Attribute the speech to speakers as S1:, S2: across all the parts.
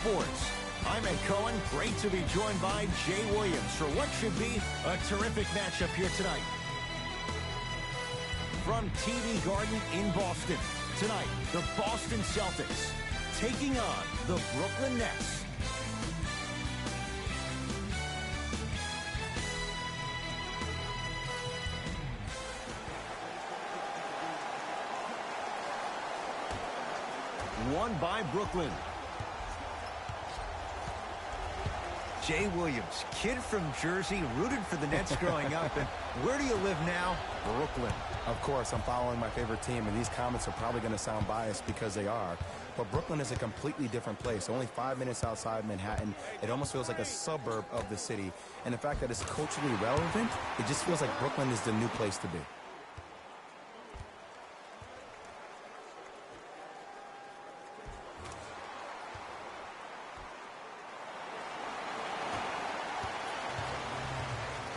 S1: Sports. I'm Ed Cohen. Great to be joined by Jay Williams for what should be a terrific matchup here tonight. From TD Garden in Boston, tonight, the Boston Celtics taking on the Brooklyn Nets. Won by Brooklyn. Jay Williams, kid from Jersey, rooted for the Nets growing up. And where do you live now? Brooklyn.
S2: Of course, I'm following my favorite team, and these comments are probably going to sound biased because they are. But Brooklyn is a completely different place. Only 5 minutes outside Manhattan. It almost feels like a suburb of the city. And the fact that it's culturally relevant, it just feels like Brooklyn is the new place to be.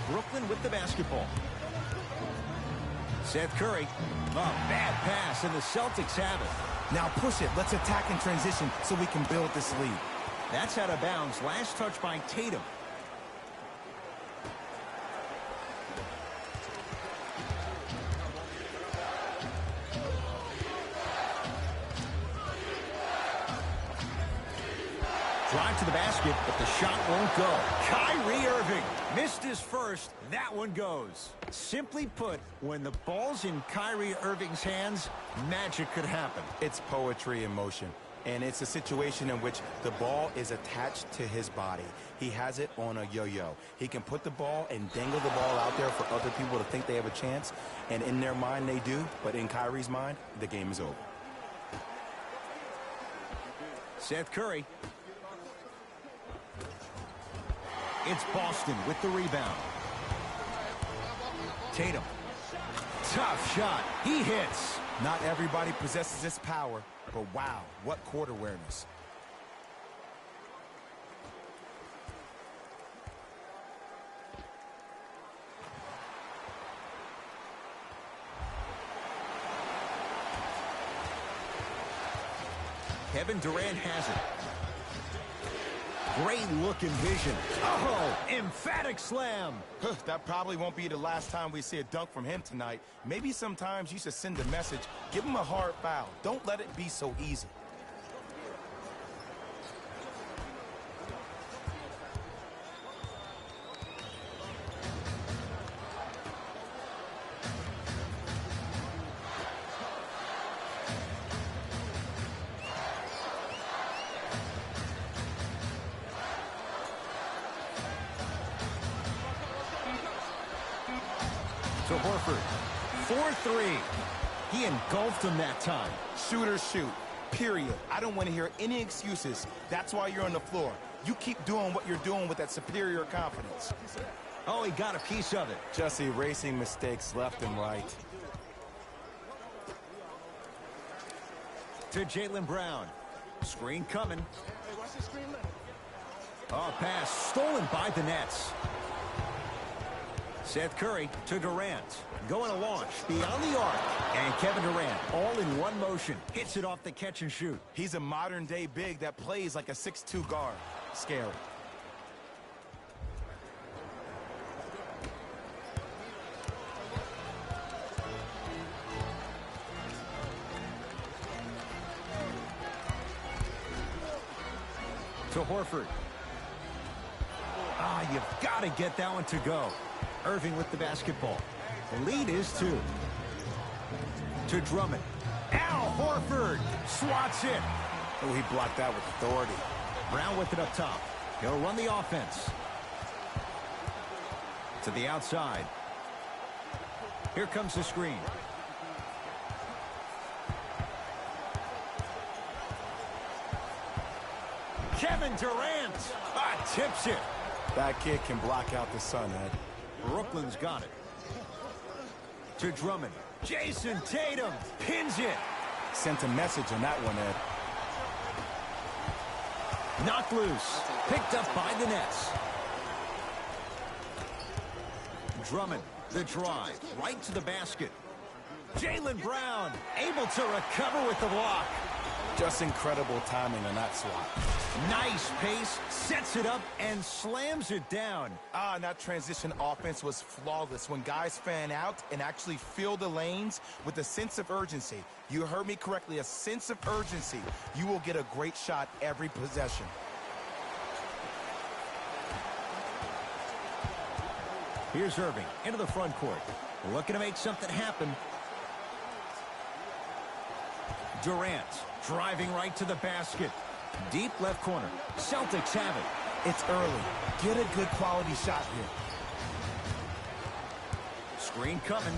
S1: Brooklyn with the basketball. Seth Curry. Oh, bad pass, and the Celtics have it.
S2: Now push it. Let's attack in transition so we can build this lead.
S1: That's out of bounds. Last touch by Tatum. Drive to the basket, but the shot won't go. Kyrie Irving missed his first. That one goes. Simply put, when the ball's in Kyrie Irving's hands, magic could happen.
S2: It's poetry in motion. And it's a situation in which the ball is attached to his body. He has it on a yo-yo. He can put the ball and dangle the ball out there for other people to think they have a chance. And in their mind, they do. But in Kyrie's mind, the game is over.
S1: Seth Curry. It's Boston with the rebound. Tatum. Tough shot. He hits.
S2: Not everybody possesses this power, but wow, what court awareness.
S1: Kevin Durant has it. Great look and vision. Oh, emphatic slam.
S2: That probably won't be the last time we see a dunk from him tonight. Maybe sometimes you should send a message. Give him a hard foul. Don't let it be so easy.
S1: To Horford. 4-3. He engulfed him that time.
S2: Shoot or shoot. Period. I don't want to hear any excuses. That's why you're on the floor. You keep doing what you're doing with that superior confidence.
S1: Oh, he got a piece of it.
S2: Just erasing mistakes left and right.
S1: To Jaylen Brown. Screen coming. Oh, pass stolen by the Nets. Seth Curry to Durant. Going to launch beyond the arc. And Kevin Durant, all in one motion, hits it off the catch and shoot.
S2: He's a modern-day big that plays like a 6'2" guard. Scary.
S1: To Horford. Ah, you've got to get that one to go. Irving with the basketball. The lead is 2. To Drummond. Al Horford swats it.
S2: Oh, he blocked that with authority.
S1: Brown with it up top. He'll run the offense. To the outside. Here comes the screen. Kevin Durant tips it.
S2: That kid can block out the sun, Ed.
S1: Brooklyn's got it. To Drummond. Jayson Tatum pins it.
S2: Sent a message on that one, Ed.
S1: Knocked loose. Picked up by the Nets. Drummond, the drive, right to the basket. Jaylen Brown able to recover with the block.
S2: Just incredible timing on that swat.
S1: Nice pace, sets it up, and slams it down.
S2: And that transition offense was flawless when guys fan out and actually fill the lanes with a sense of urgency. You heard me correctly, a sense of urgency. You will get a great shot every possession.
S1: Here's Irving into the front court. Looking to make something happen. Durant driving right to the basket. Deep left corner. Celtics have it.
S2: It's early. Get a good quality shot here.
S1: Screen coming.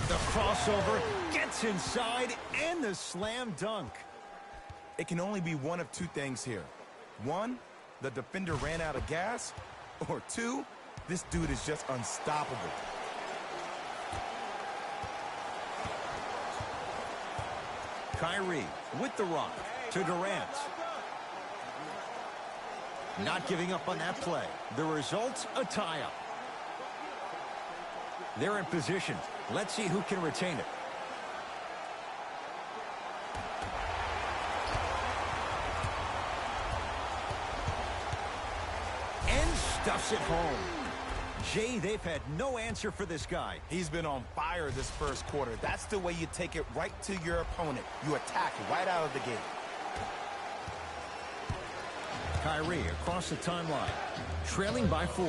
S1: The crossover gets inside and the slam dunk.
S2: It can only be one of two things here. One, the defender ran out of gas. Or two, this dude is just unstoppable.
S1: Kyrie with the rock to Durant. Not giving up on that play. The result, a tie-up. They're in position. Let's see who can retain it. And stuffs it home. Jay, they've had no answer for this guy.
S2: He's been on fire this first quarter. That's the way you take it right to your opponent. You attack right out of the gate.
S1: Kyrie across the timeline, trailing by 4.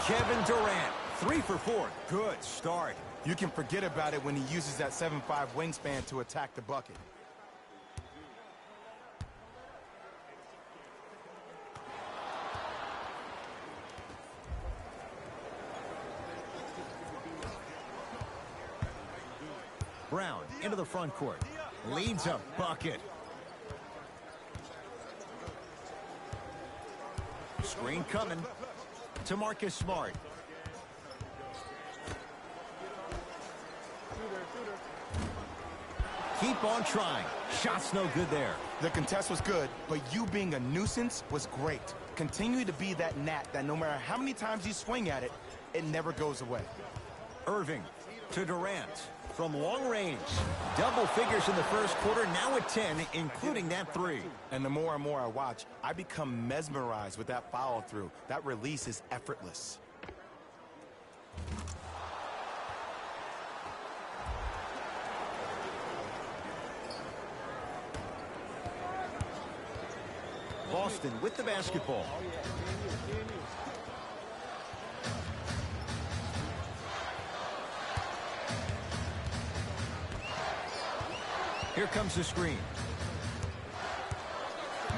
S1: Kevin Durant, 3 for 4. Good start.
S2: You can forget about it when he uses that 7'5" wingspan to attack the bucket.
S1: Brown into the front court. Leads a bucket. Screen coming to Marcus Smart. Keep on trying. Shot's no good there.
S2: The contest was good, but you being a nuisance was great. Continue to be that gnat that no matter how many times you swing at it, it never goes away.
S1: Irving to Durant. From long range, double figures in the first quarter, now at 10, including that 3.
S2: And the more and more I watch, I become mesmerized with that follow-through. That release is effortless.
S1: Boston with the basketball. Here comes the screen.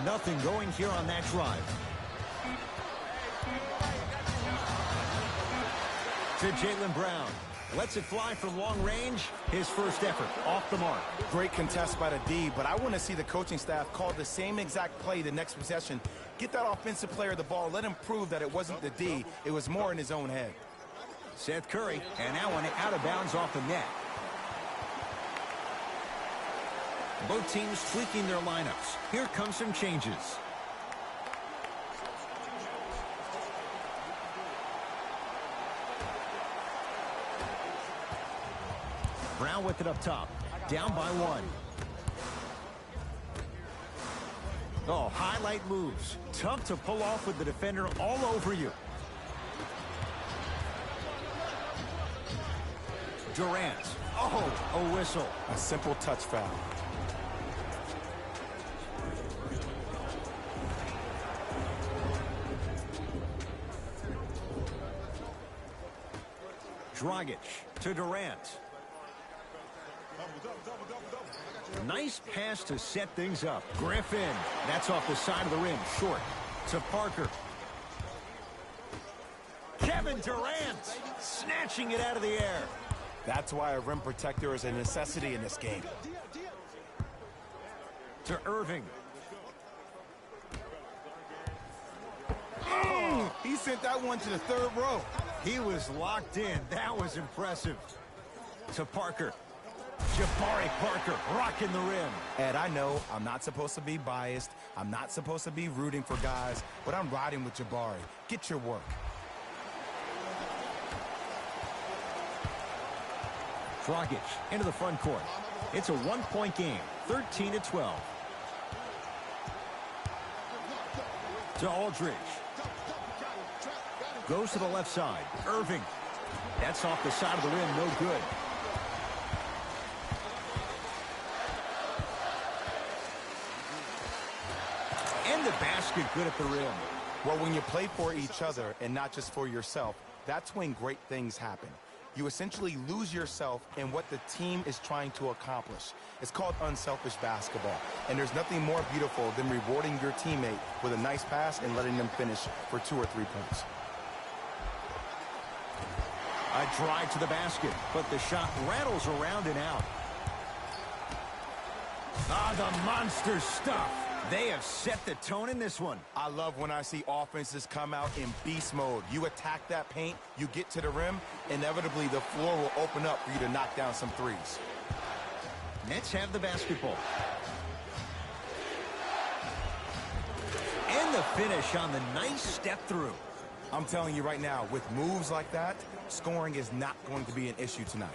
S1: Nothing going here on that drive. To Jaylen Brown. Lets it fly from long range. His first effort off the mark.
S2: Great contest by the D, but I want to see the coaching staff call the same exact play the next possession. Get that offensive player the ball. Let him prove that it wasn't the D. It was more in his own head.
S1: Seth Curry, and that one out of bounds off the net. Both teams tweaking their lineups. Here come some changes. Brown with it up top. Down by 1. Oh, highlight moves. Tough to pull off with the defender all over you. Durant. Oh, a whistle.
S2: A simple touch foul.
S1: Dragic to Durant. Nice pass to set things up. Griffin. That's off the side of the rim. Short. To Parker. Kevin Durant. Snatching it out of the air.
S2: That's why a rim protector is a necessity in this game.
S1: To Irving.
S2: Oh, he sent that one to the third row.
S1: He was locked in. That was impressive. To Parker. Jabari Parker rocking the rim.
S2: Ed, I know I'm not supposed to be biased. I'm not supposed to be rooting for guys, but I'm riding with Jabari. Get your work.
S1: Dragic into the front court. It's a one-point game, 13-12. To Aldridge. Goes to the left side. Irving. That's off the side of the rim, no good. And the basket good at the rim.
S2: Well, when you play for each other and not just for yourself, that's when great things happen. You essentially lose yourself in what the team is trying to accomplish. It's called unselfish basketball. And there's nothing more beautiful than rewarding your teammate with a nice pass and letting them finish for 2 or 3 points.
S1: A drive to the basket, but the shot rattles around and out. The monster stuff. They have set the tone in this one.
S2: I love when I see offenses come out in beast mode. You attack that paint, you get to the rim, inevitably the floor will open up for you to knock down some threes.
S1: Nets have the basketball. And the finish on the nice step through.
S2: I'm telling you right now, with moves like that, scoring is not going to be an issue tonight.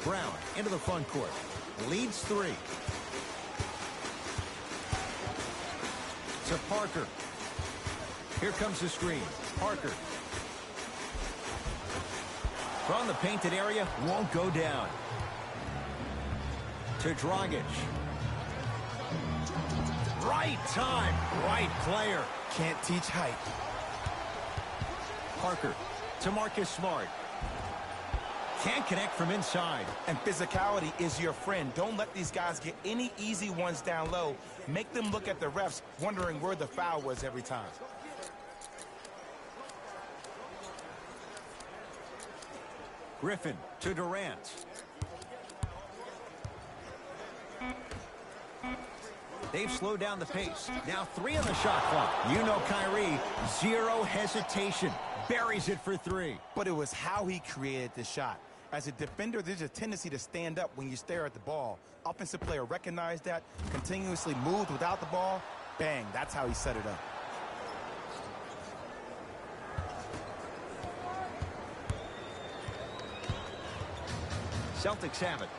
S1: Brown into the front court. Leads 3. To Parker. Here comes the screen. Parker. From the painted area, won't go down. To Dragic. Right time, right player.
S2: Can't teach height.
S1: Parker to Marcus Smart. Can't connect from inside.
S2: And physicality is your friend. Don't let these guys get any easy ones down low. Make them look at the refs wondering where the foul was every time.
S1: Griffin to Durant. They've slowed down the pace. Now 3 on the shot clock. You know Kyrie, 0 hesitation. Buries it for 3.
S2: But it was how he created the shot. As a defender, there's a tendency to stand up when you stare at the ball. Offensive player recognized that, continuously moved without the ball. Bang, that's how he set it up.
S1: Celtics have it.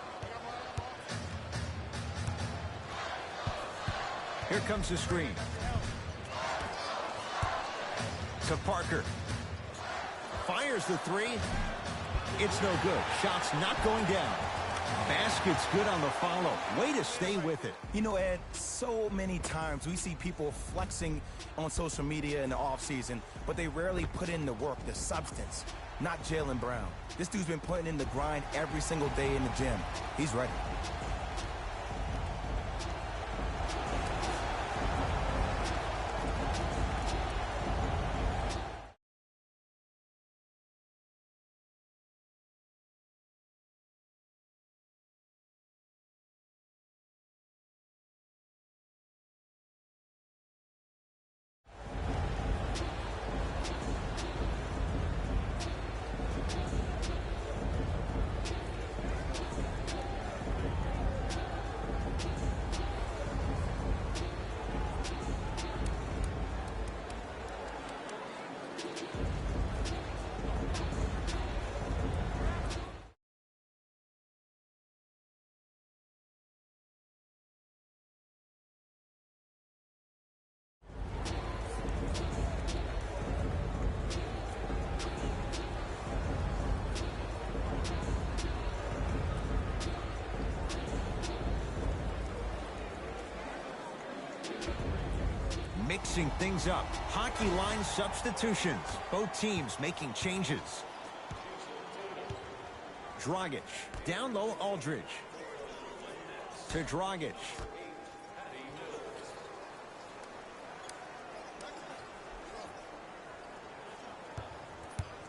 S1: Here comes the screen. To Parker. Fires the 3. It's no good. Shot's not going down. Basket's good on the follow. Way to stay with it.
S2: You know, Ed, so many times we see people flexing on social media in the offseason, but they rarely put in the work, the substance. Not Jaylen Brown. This dude's been putting in the grind every single day in the gym. He's ready.
S1: Mixing things up. Hockey line substitutions. Both teams making changes. Dragic. Down low, Aldridge. To Dragic.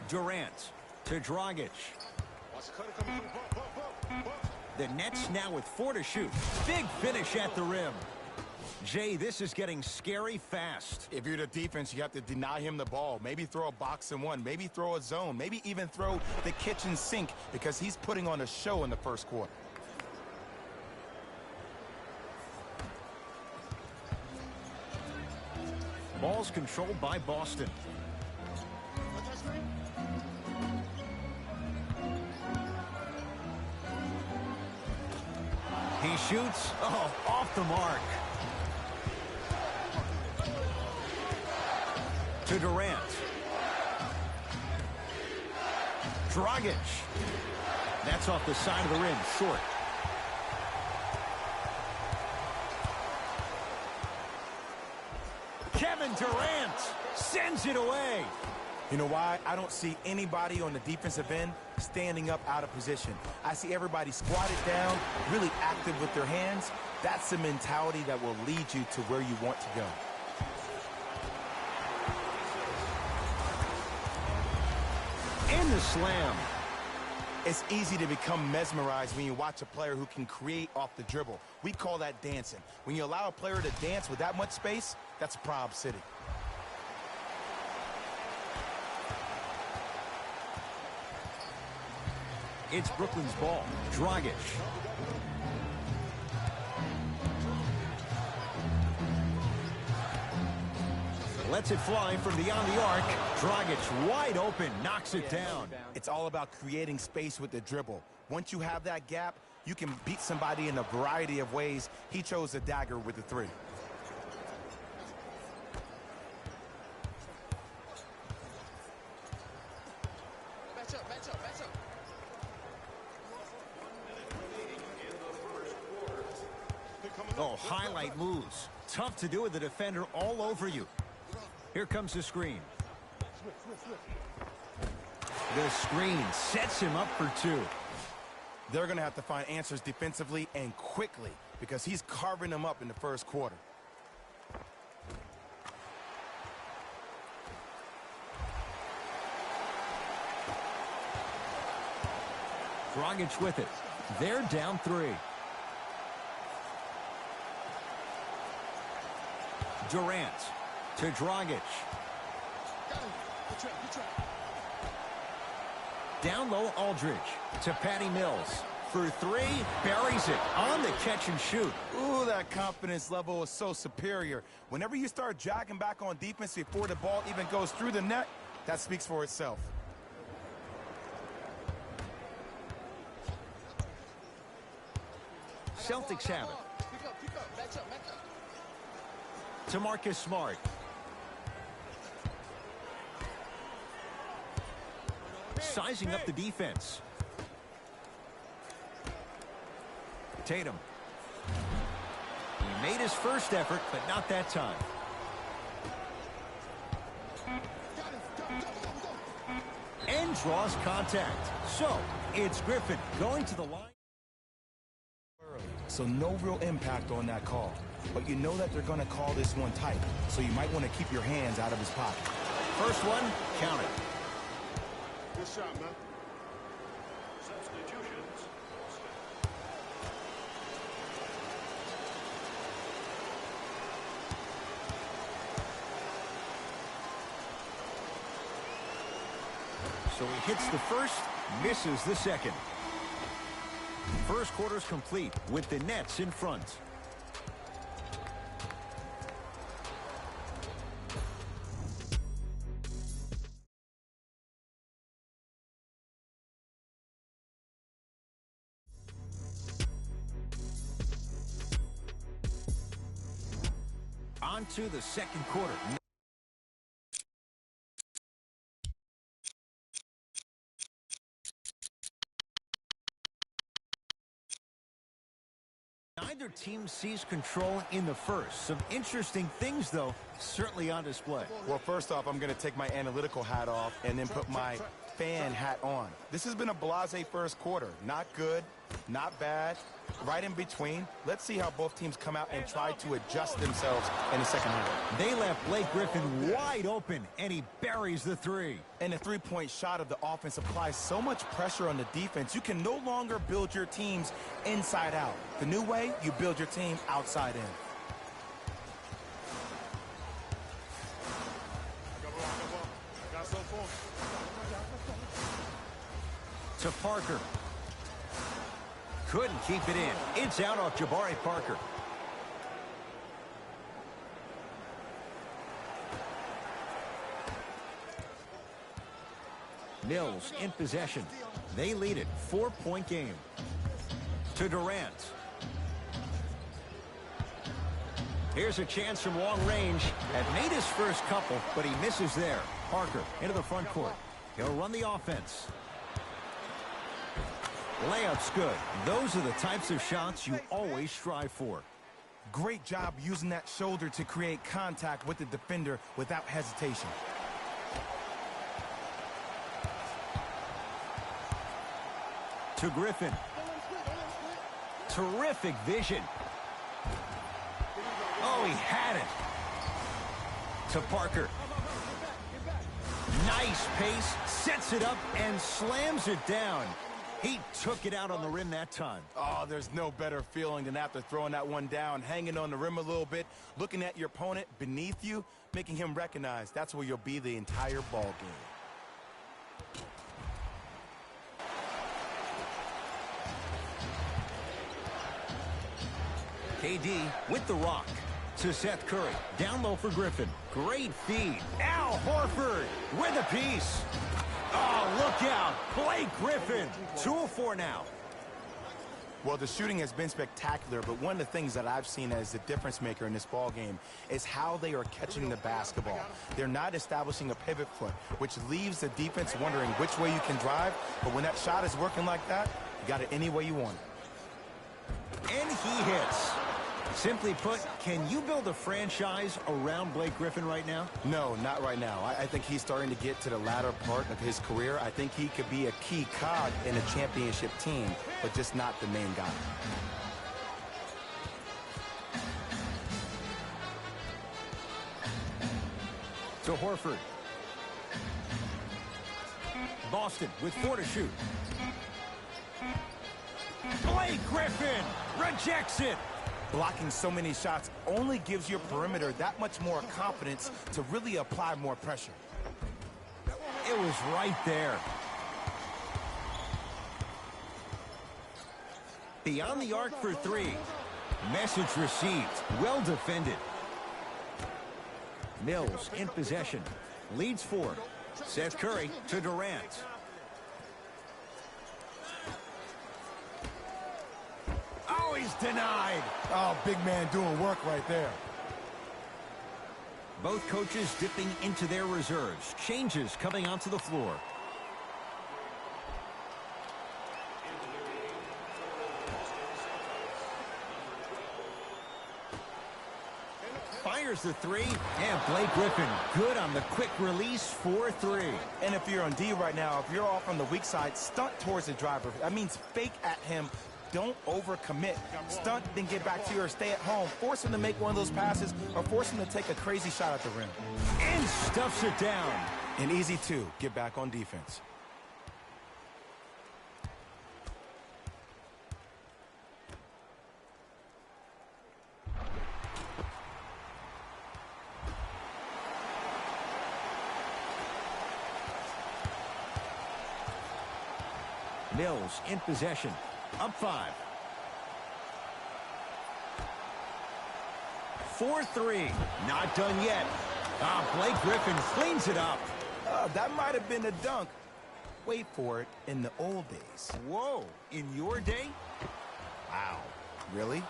S1: Durant. To Dragic. The Nets now with 4 to shoot. Big finish at the rim. Jay, this is getting scary fast.
S2: If you're the defense, you have to deny him the ball. Maybe throw a box and one. Maybe throw a zone. Maybe even throw the kitchen sink because he's putting on a show in the first quarter.
S1: Ball's controlled by Boston. He shoots. Oh, off the mark. To Durant. Dragic. That's off the side of the rim, short. Kevin Durant sends it away.
S2: You know why? I don't see anybody on the defensive end standing up out of position. I see everybody squatted down, really active with their hands. That's the mentality that will lead you to where you want to go.
S1: And the slam.
S2: It's easy to become mesmerized when you watch a player who can create off the dribble. We call that dancing. When you allow a player to dance with that much space, that's Prob City.
S1: It's Brooklyn's ball. Dragic. Lets it fly from beyond the arc. Dragic wide open, knocks it down.
S2: It's all about creating space with the dribble. Once you have that gap, you can beat somebody in a variety of ways. He chose the dagger with the three.
S1: Oh, highlight moves. Tough to do with the defender all over you. Here comes the screen. The screen sets him up for two.
S2: They're going to have to find answers defensively and quickly because he's carving them up in the first quarter.
S1: Dragic with it. They're down three. Durant to Dragic. Down low, Aldridge to Patty Mills. For three, buries it on the catch and shoot.
S2: Ooh, that confidence level is so superior. Whenever you start jogging back on defense before the ball even goes through the net, that speaks for itself.
S1: Celtics have it. To Marcus Smart. Sizing up the defense. Tatum. He made his first effort, but not that time. And draws contact. So, it's Griffin going to the line.
S2: So no real impact on that call. But you know that they're going to call this one tight. So you might want to keep your hands out of his pocket.
S1: First one, count it.
S3: Good shot, man. Substitutions.
S1: So he hits the first, misses the second. First quarter's complete with the Nets in front. On to the second quarter. Neither team sees control in the first. Some interesting things, though, certainly on display.
S2: Well, first off, I'm going to take my analytical hat off and then put my fan hat on. This has been a blasé first quarter. Not good, not bad, right in between. Let's see how both teams come out and try to adjust themselves in the second half.
S1: They left Blake Griffin wide open, and he buries the three.
S2: And the three-point shot of the offense applies so much pressure on the defense, you can no longer build your teams inside out. The new way, you build your team outside in.
S1: To Parker. Couldn't keep it in. It's out off Jabari Parker. Mills in possession. They lead it. 4-point game. To Durant. Here's a chance from long range. Had made his first couple, but he misses there. Parker into the front court. He'll run the offense. Layup's good. Those are the types of shots you always strive for.
S2: Great job using that shoulder to create contact with the defender without hesitation.
S1: To Griffin. Terrific vision. Oh, he had it. To Parker. Nice pace, sets it up, and slams it down. He took it out on the rim that time.
S2: Oh, there's no better feeling than after throwing that one down, hanging on the rim a little bit, looking at your opponent beneath you, making him recognize that's where you'll be the entire ball game.
S1: KD with the rock to Seth Curry. Down low for Griffin. Great feed. Al Horford with a piece. Oh, look out. Blake Griffin. 2 of 4 now.
S2: Well, the shooting has been spectacular, but one of the things that I've seen as the difference maker in this ball game is how they are catching the basketball. They're not establishing a pivot foot, which leaves the defense wondering which way you can drive, but when that shot is working like that, you got it any way you want it.
S1: And he hits. Simply put, can you build a franchise around Blake Griffin right now?
S2: No, not right now. I think he's starting to get to the latter part of his career. I think he could be a key cog in a championship team, but just not the main guy.
S1: To Horford. Boston with 4 to shoot. Blake Griffin rejects it.
S2: Blocking so many shots only gives your perimeter that much more confidence to really apply more pressure.
S1: It was right there. Beyond the arc for 3. Message received. Well defended. Mills in possession. Leads 4. Seth Curry to Durant. Oh, he's denied.
S2: Oh, big man doing work right there.
S1: Both coaches dipping into their reserves. Changes coming onto the floor. Fires the 3. And Blake Griffin good on the quick release for 3.
S2: And if you're on D right now, if you're off on the weak side, stunt towards the driver. That means fake at him. Don't overcommit. Stunt, then get back to you or stay at home. Force him to make one of those passes or force him to take a crazy shot at the rim.
S1: And stuffs it down.
S2: And easy, too. Get back on defense.
S1: Mills in possession. Up 5. 4-3. Not done yet. Blake Griffin cleans it up.
S2: That might have been a dunk. Wait for it in the old days.
S1: Whoa. In your day?
S2: Wow. Really?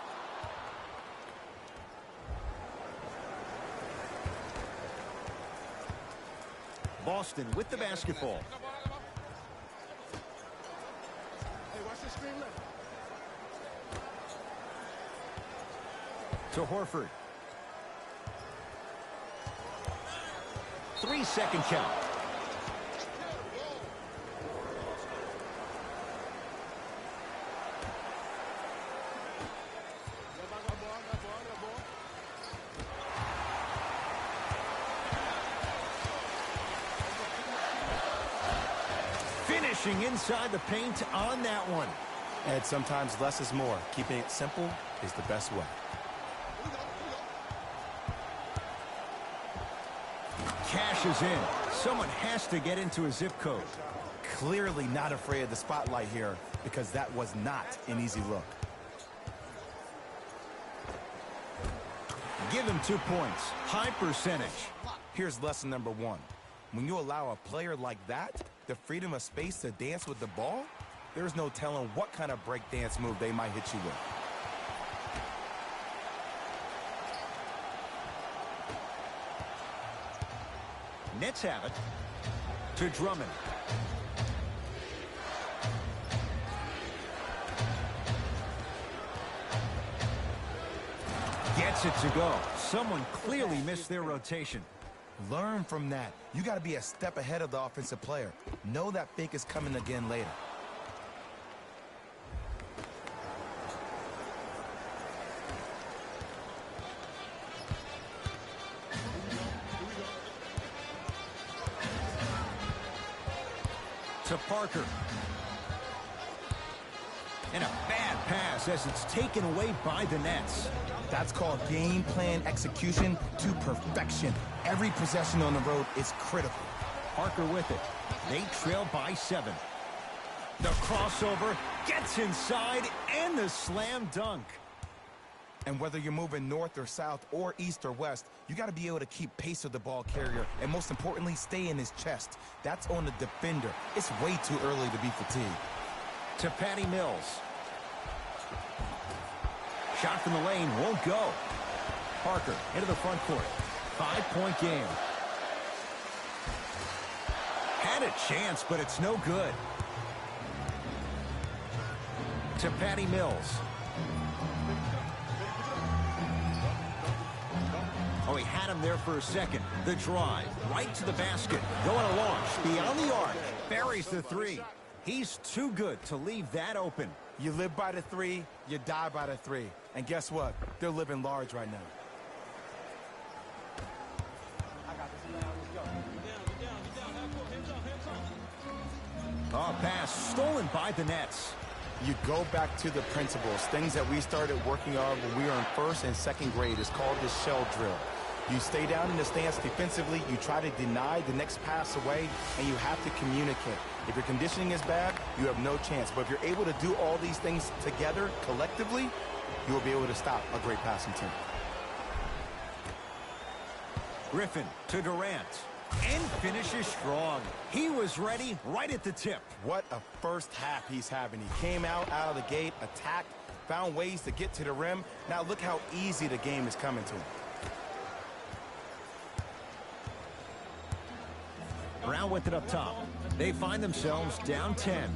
S1: Boston with the basketball. To Horford. 3-second count. Finishing inside the paint on that one.
S2: And sometimes less is more. Keeping it simple is the best way.
S1: Cashes in. Someone has to get into a zip code.
S2: Clearly not afraid of the spotlight here because that was not an easy look.
S1: Give him 2 points. High percentage.
S2: Here's lesson number 1. When you allow a player like that the freedom of space to dance with the ball, there's no telling what kind of break dance move they might hit you with.
S1: Nets have it. To Drummond. Gets it to go. Someone clearly missed their rotation.
S2: Learn from that. You got to be a step ahead of the offensive player. Know that fake is coming again later.
S1: To Parker. And a bad pass as it's taken away by the Nets.
S2: That's called game plan execution to perfection. Every possession on the road is critical.
S1: Parker with it. They trail by 7. The crossover gets inside and the slam dunk.
S2: And whether you're moving north or south or east or west, you got to be able to keep pace with the ball carrier and most importantly, stay in his chest. That's on the defender. It's way too early to be fatigued.
S1: To Patty Mills. Shot from the lane won't go. Parker into the front court. 5-point game. Had a chance, but it's no good. To Patty Mills. Oh, he had him there for a second. The drive, right to the basket. Going to launch, beyond the arc. Buries the 3. He's too good to leave that open.
S2: You live by the 3, you die by the 3. And guess what? They're living large right now.
S1: Oh, pass stolen by the Nets.
S2: You go back to the principles, things that we started working on when we were in first and second grade. It's called the shell drill. You stay down in the stance defensively, you try to deny the next pass away, and you have to communicate. If your conditioning is bad, you have no chance. But if you're able to do all these things together, collectively, you will be able to stop a great passing team.
S1: Griffin to Durant. And finishes strong. He was ready right at the tip.
S2: What a first half he's having. He came out of the gate, attacked, found ways to get to the rim. Now look how easy the game is coming to him.
S1: Brown with it up top. They find themselves down 10.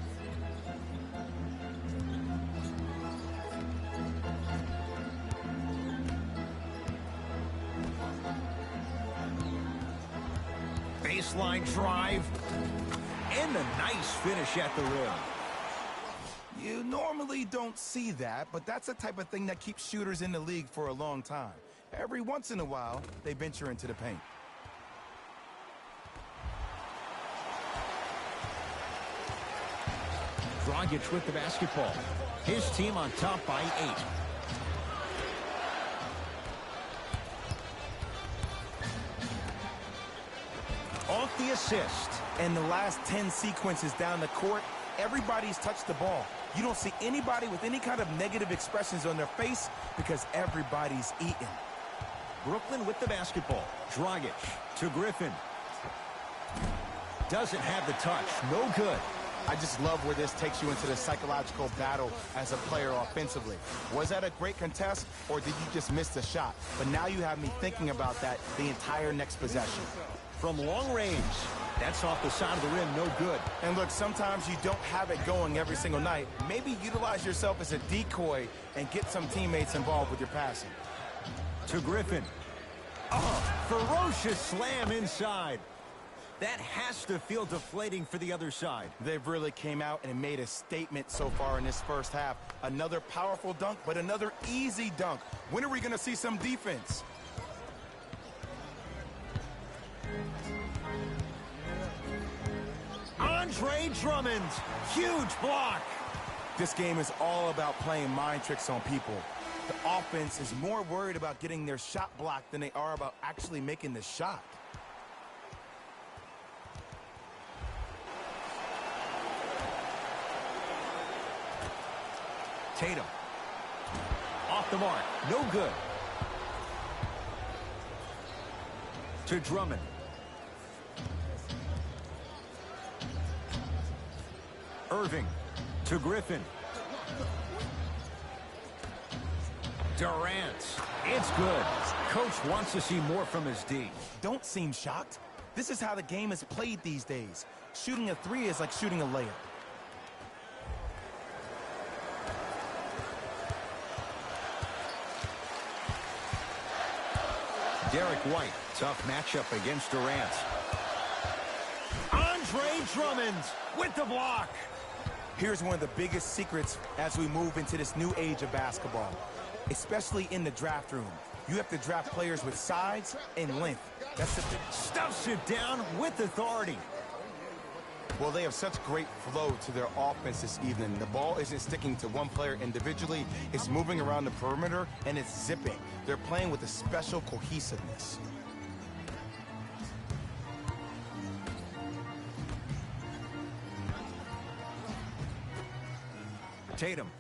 S1: Baseline drive. And a nice finish at the rim.
S2: You normally don't see that, but that's the type of thing that keeps shooters in the league for a long time. Every once in a while, they venture into the paint.
S1: Dragic with the basketball. His team on top by 8. Off the assist.
S2: And the last 10 sequences down the court, everybody's touched the ball. You don't see anybody with any kind of negative expressions on their face because everybody's eating.
S1: Brooklyn with the basketball. Dragic to Griffin. Doesn't have the touch. No good.
S2: I just love where this takes you into the psychological battle as a player offensively. Was that a great contest, or did you just miss the shot? But now you have me thinking about that the entire next possession.
S1: From long range, that's off the side of the rim, no good.
S2: And look, sometimes you don't have it going every single night. Maybe utilize yourself as a decoy and get some teammates involved with your passing.
S1: To Griffin. Oh, ferocious slam inside. That has to feel deflating for the other side.
S2: They've really came out and made a statement so far in this first half. Another powerful dunk, but another easy dunk. When are we going to see some defense?
S1: Andre Drummond. Huge block.
S2: This game is all about playing mind tricks on people. The offense is more worried about getting their shot blocked than they are about actually making the shot.
S1: Tatum. Off the mark. No good. To Drummond. Irving. To Griffin. Durant. It's good. Coach wants to see more from his D.
S2: Don't seem shocked. This is how the game is played these days. Shooting a three is like shooting a layup.
S1: Derek White, tough matchup against Durant. Andre Drummond with the block.
S2: Here's one of the biggest secrets as we move into this new age of basketball, especially in the draft room. You have to draft players with size and length. That's the
S1: Stuffs it down with authority.
S2: Well, they have such great flow to their offense this evening. The ball isn't sticking to one player individually. It's moving around the perimeter, and it's zipping. They're playing with a special cohesiveness.
S1: Tatum.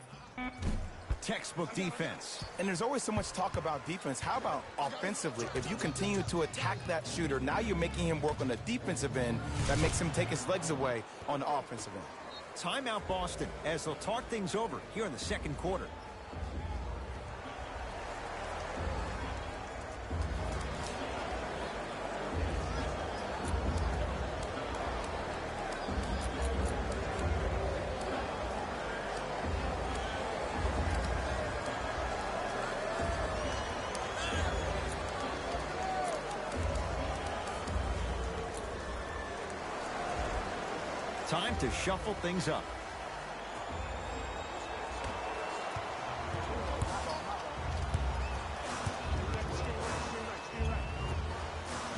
S1: Textbook defense.
S2: And there's always so much talk about defense. How about offensively? If you continue to attack that shooter, now you're making him work on the defensive end. That makes him take his legs away on the offensive end.
S1: Timeout Boston as they'll talk things over here in the second quarter. Time to shuffle things up.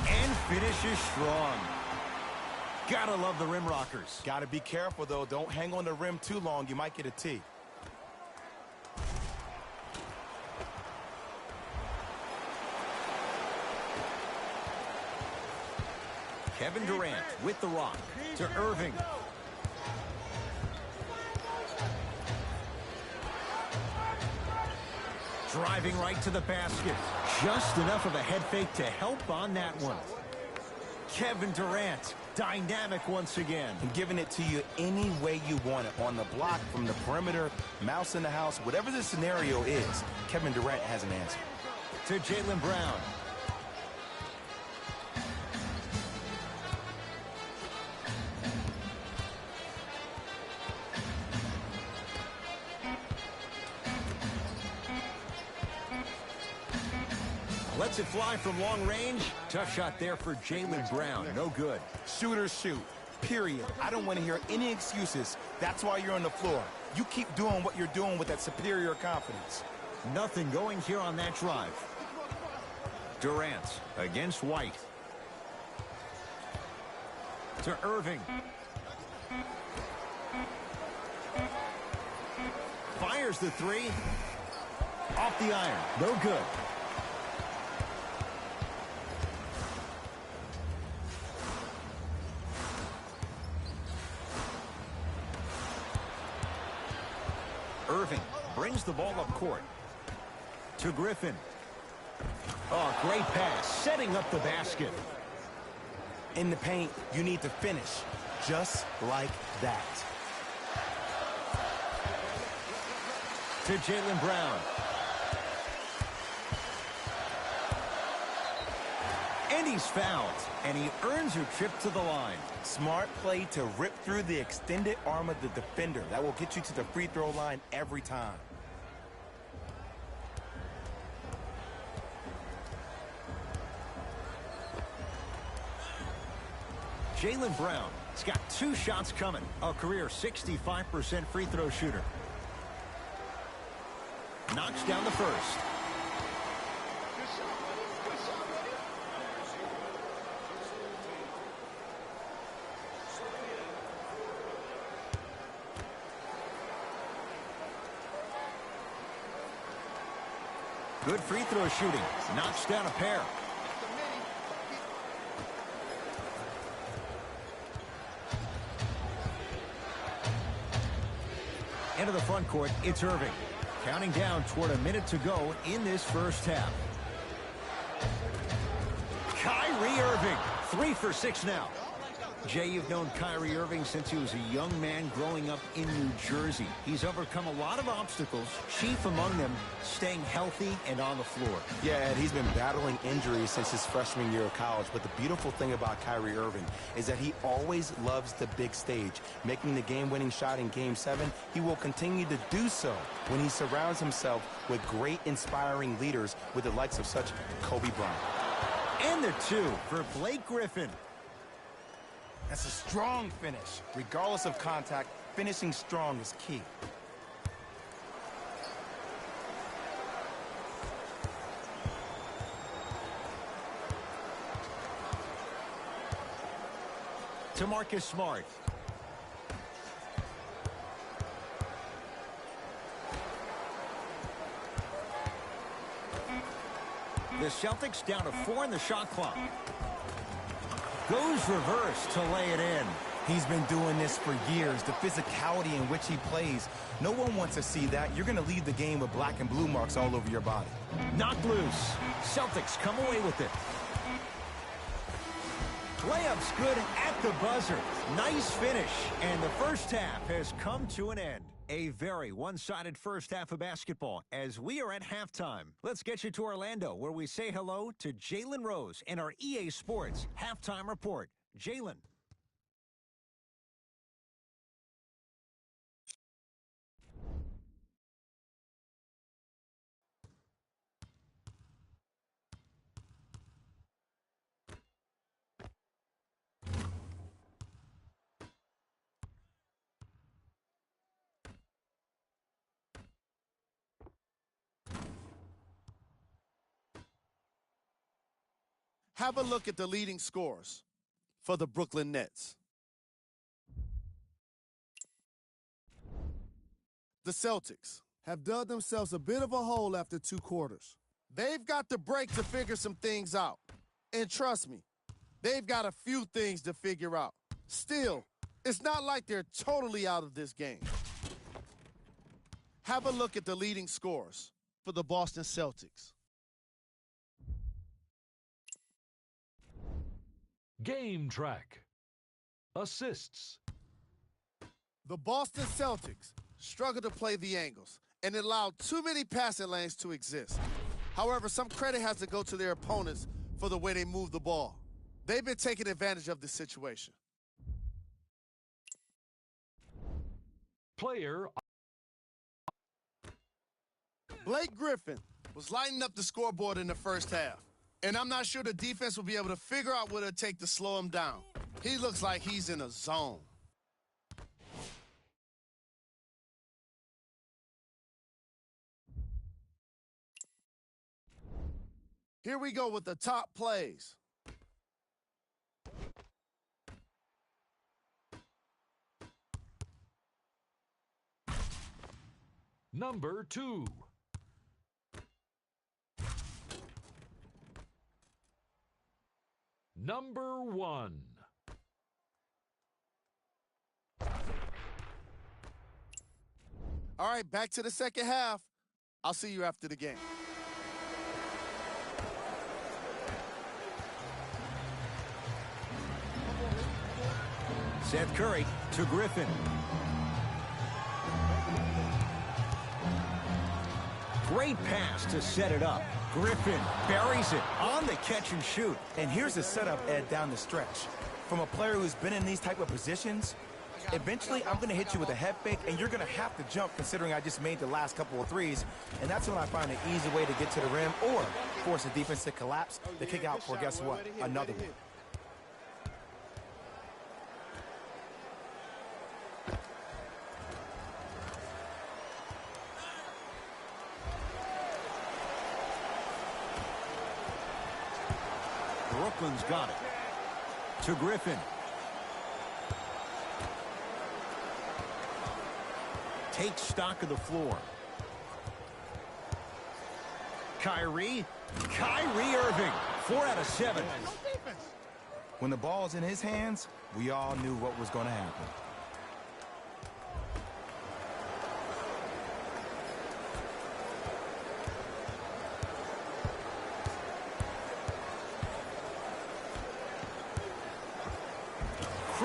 S1: And finishes strong. Gotta love the rim rockers.
S2: Gotta be careful, though. Don't hang on the rim too long. You might get a tee.
S1: Kevin Durant with the rock to Irving. Driving right to the basket. Just enough of a head fake to help on that one. Kevin Durant, dynamic once again.
S2: And giving it to you any way you want it. On the block, from the perimeter, mouse in the house, whatever the scenario is, Kevin Durant has an answer.
S1: To Jaylen Brown. Lets it fly from long range. Tough shot there for Jaylen Brown. No good.
S2: Shooters shoot, period. I don't want to hear any excuses. That's why you're on the floor. You keep doing what you're doing with that superior confidence.
S1: Nothing going here on that drive. Durant against White. To Irving. Fires the three. Off the iron. No good. Irving brings the ball up court. To Griffin. Oh, great pass. Setting up the basket.
S2: In the paint, you need to finish just like that.
S1: To Jaylen Brown. And he's fouled. And he earns a trip to the line.
S2: Smart play to rip through the extended arm of the defender. That will get you to the free throw line every time.
S1: Jaylen Brown has got 2 shots coming. A career 65% free throw shooter. Knocks down the first. Good free throw shooting. Knocks down a pair. Into the front court, it's Irving. Counting down toward a minute to go in this first half. Kyrie Irving, 3 for 6 now. Jay, you've known Kyrie Irving since he was a young man growing up in New Jersey. He's overcome a lot of obstacles, chief among them staying healthy and on the floor.
S2: Yeah, Ed, he's been battling injuries since his freshman year of college, but the beautiful thing about Kyrie Irving is that he always loves the big stage. Making the game-winning shot in Game 7, he will continue to do so when he surrounds himself with great, inspiring leaders with the likes of such Kobe Bryant.
S1: And the two for Blake Griffin.
S2: That's a strong finish. Regardless of contact, finishing strong is key.
S1: To Marcus Smart. The Celtics down to 4 in the shot clock. Goes reverse to lay it in.
S2: He's been doing this for years. The physicality in which he plays, no one wants to see that. You're going to leave the game with black and blue marks all over your body.
S1: Knocked loose. Celtics come away with it. Layup's good at the buzzer. Nice finish. And the first half has come to an end. A very one-sided first half of basketball as we are at halftime. Let's get you to Orlando, where we say hello to Jalen Rose and our EA Sports halftime report. Jalen.
S3: Have a look at the leading scorers for the Brooklyn Nets. The Celtics have dug themselves a bit of a hole after 2 quarters. They've got the break to figure some things out. And trust me, they've got a few things to figure out. Still, it's not like they're totally out of this game. Have a look at the leading scorers for the Boston Celtics.
S4: Game track. Assists.
S3: The Boston Celtics struggled to play the angles and allowed too many passing lanes to exist. However, some credit has to go to their opponents for the way they move the ball. They've been taking advantage of this situation.
S4: Player.
S3: Blake Griffin was lighting up the scoreboard in the first half. And I'm not sure the defense will be able to figure out what it'll take to slow him down. He looks like he's in a zone. Here we go with the top plays.
S4: Number 2. Number 1.
S3: All right, back to the second half. I'll see you after the game.
S1: Seth Curry to Griffin. Great pass to set it up. Griffin buries it on the catch and shoot.
S2: And here's the setup, Ed, down the stretch. From a player who's been in these type of positions, eventually I'm going to hit you with a head fake, and you're going to have to jump considering I just made the last couple of threes. And that's when I find an easy way to get to the rim or force the defense to collapse, to kick out for, guess what, another one.
S1: Brooklyn's got it. To Griffin. Takes stock of the floor. Kyrie. Kyrie Irving. 4 out of 7.
S2: When the ball's in his hands, we all knew what was going to happen.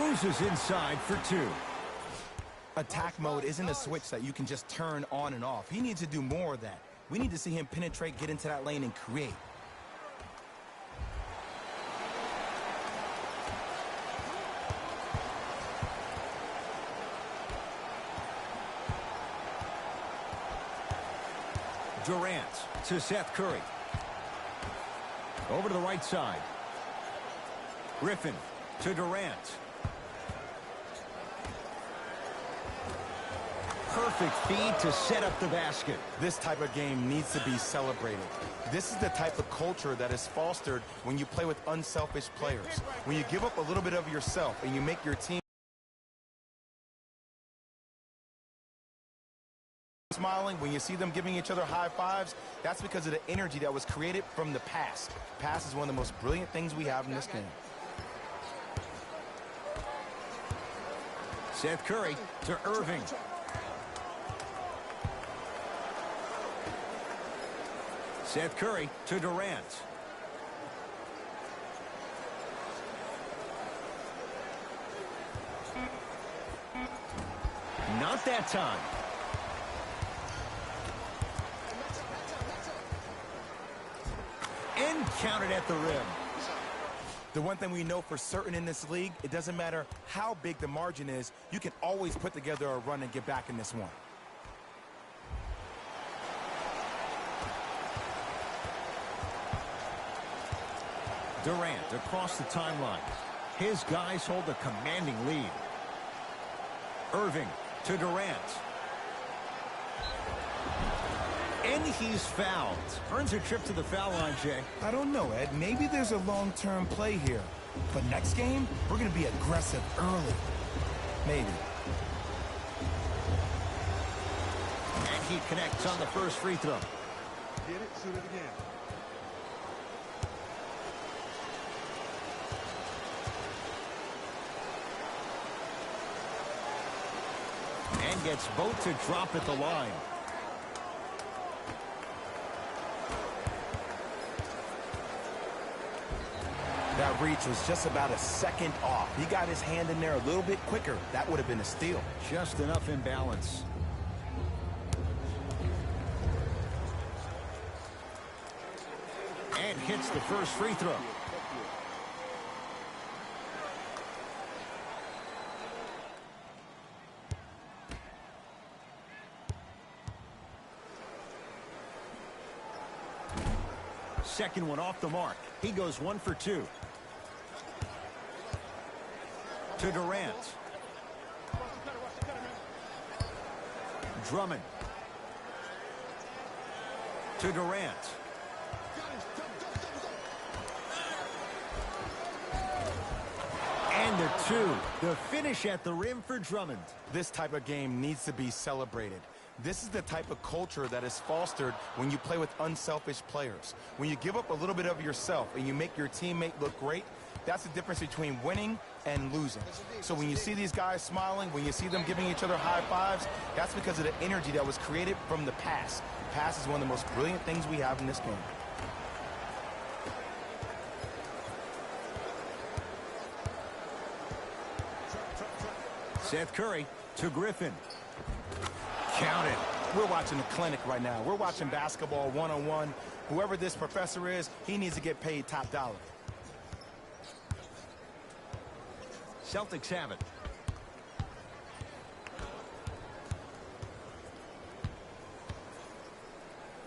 S1: Cruises inside for two.
S2: Attack mode isn't a switch that you can just turn on and off. He needs to do more of that. We need to see him penetrate, get into that lane, and create.
S1: Durant to Seth Curry. Over to the right side. Griffin to Durant. Perfect feed to set up the basket.
S2: This type of game needs to be celebrated. This is the type of culture that is fostered when you play with unselfish players. When you give up a little bit of yourself and you make your team smiling, when you see them giving each other high fives, that's because of the energy that was created from the pass. Pass is one of the most brilliant things we have in this game.
S1: Seth Curry to Irving. Seth Curry to Durant. Not that time. And counted at the rim.
S2: The one thing we know for certain in this league, it doesn't matter how big the margin is, you can always put together a run and get back in this one.
S1: Durant across the timeline. His guys hold a commanding lead. Irving to Durant. And he's fouled. Earns a trip to the foul line, Jay.
S2: I don't know, Ed. Maybe there's a long-term play here. But next game, we're going to be aggressive early. Maybe.
S1: And he connects on the first free throw.
S3: Get it, shoot it again.
S1: And gets both to drop at the line.
S2: That reach was just about a second off. He got his hand in there a little bit quicker. That would have been a steal.
S1: Just enough imbalance. And hits the first free throw. Second one off the mark. He goes 1 for 2. To Durant. Drummond. To Durant. And the two. The finish at the rim for Drummond.
S2: This type of game needs to be celebrated. This is the type of culture that is fostered when you play with unselfish players. When you give up a little bit of yourself and you make your teammate look great, that's the difference between winning and losing. So when you see these guys smiling, when you see them giving each other high fives, that's because of the energy that was created from the pass. Pass is one of the most brilliant things we have in this game.
S1: Seth Curry to Griffin. Count it.
S2: We're watching a clinic right now. We're watching basketball one-on-one. Whoever this professor is, he needs to get paid top dollar.
S1: Celtics have it.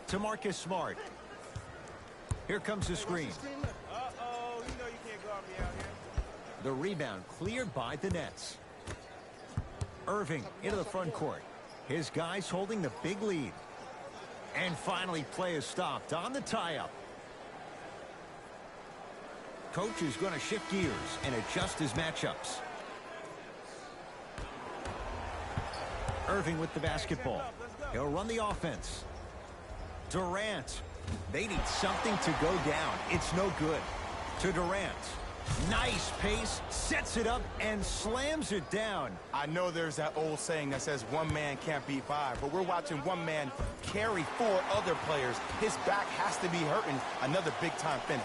S1: To Marcus Smart. Here comes the screen.
S5: Uh-oh, you know you can't guard me out here.
S1: The rebound cleared by the Nets. Irving into the front court. His guys holding the big lead. And finally play is stopped on the tie-up. Coach is going to shift gears and adjust his matchups. Irving with the basketball. He'll run the offense. Durant. They need something to go down. It's no good. To Durant. Nice pace, sets it up, and slams it down.
S2: I know there's that old saying that says one man can't beat five, but we're watching one man carry 4 other players. His back has to be hurting. Another big-time finish.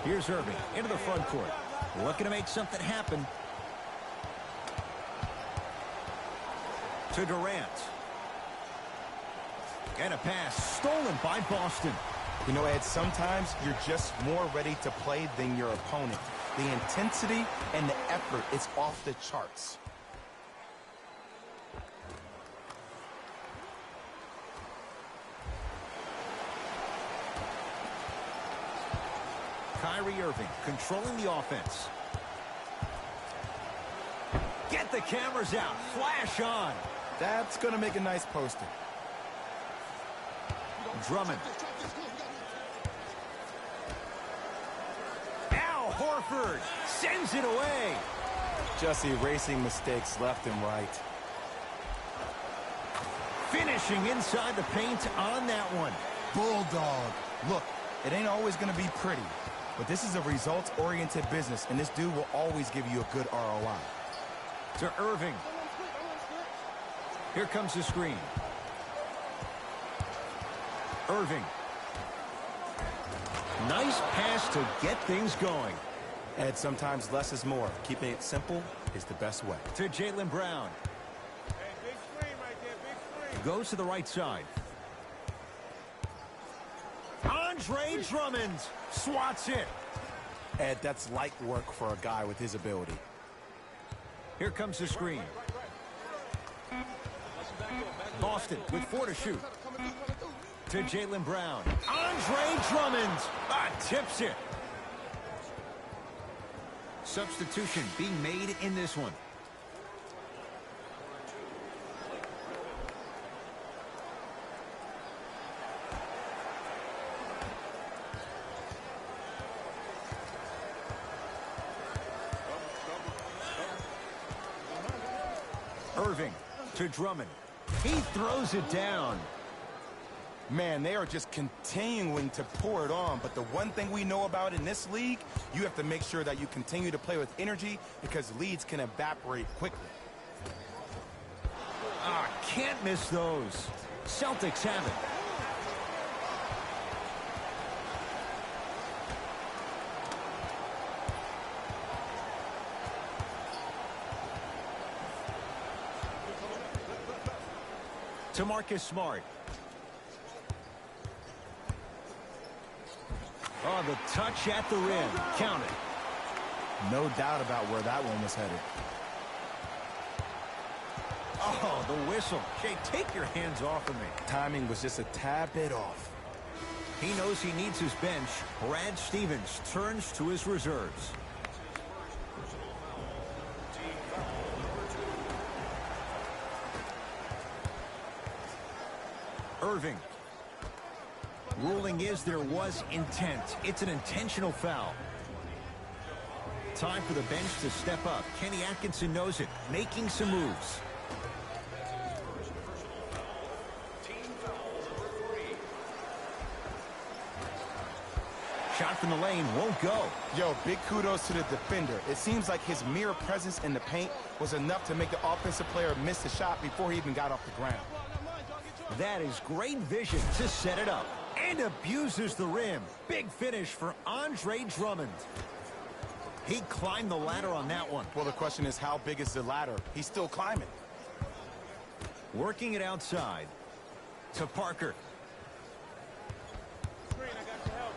S1: Here's Irving into the front court. Looking to make something happen. To Durant. And a pass stolen by Boston.
S2: You know, Ed, sometimes you're just more ready to play than your opponent. The intensity and the effort is off the charts.
S1: Kyrie Irving controlling the offense. Get the cameras out. Flash on.
S2: That's going to make a nice poster.
S1: Drummond. Al Horford sends it away.
S2: Just erasing mistakes left and right.
S1: Finishing inside the paint on that one.
S2: Bulldog. Look, it ain't always going to be pretty, but this is a results-oriented business, and this dude will always give you a good ROI.
S1: To Irving. Here comes the screen. Irving. Nice pass to get things going.
S2: Ed, sometimes less is more. Keeping it simple is the best way.
S1: To Jaylen Brown.
S5: Hey, big screen right there, big screen.
S1: Goes to the right side. Andre Drummond swats it.
S2: Ed, that's light work for a guy with his ability.
S1: Here comes the screen. Boston with 4 to shoot. To Jaylen Brown. Andre Drummond tips it. Substitution being made in this one. Irving to Drummond. He throws it down.
S2: Man, they are just continuing to pour it on. But the one thing we know about in this league, you have to make sure that you continue to play with energy because leads can evaporate quickly.
S1: Can't miss those. Celtics have it. To Marcus Smart. Oh, the touch at the rim. Count it.
S2: No doubt about where that one was headed.
S1: Oh, the whistle. Jay, take your hands off of me.
S2: Timing was just a tad bit off.
S1: He knows he needs his bench. Brad Stevens turns to his reserves. Irving. Ruling is there was intent. It's an intentional foul. Time for the bench to step up. Kenny Atkinson knows it, making some moves. Shot from the lane won't go.
S2: Yo, big kudos to the defender. It seems like his mere presence in the paint was enough to make the offensive player miss the shot before he even got off the ground.
S1: That is great vision to set it up. And abuses the rim. Big finish for Andre Drummond. He climbed the ladder on that one.
S2: Well, the question is, how big is the ladder? He's still climbing.
S1: Working it outside. To Parker.
S5: Screen, I got your help.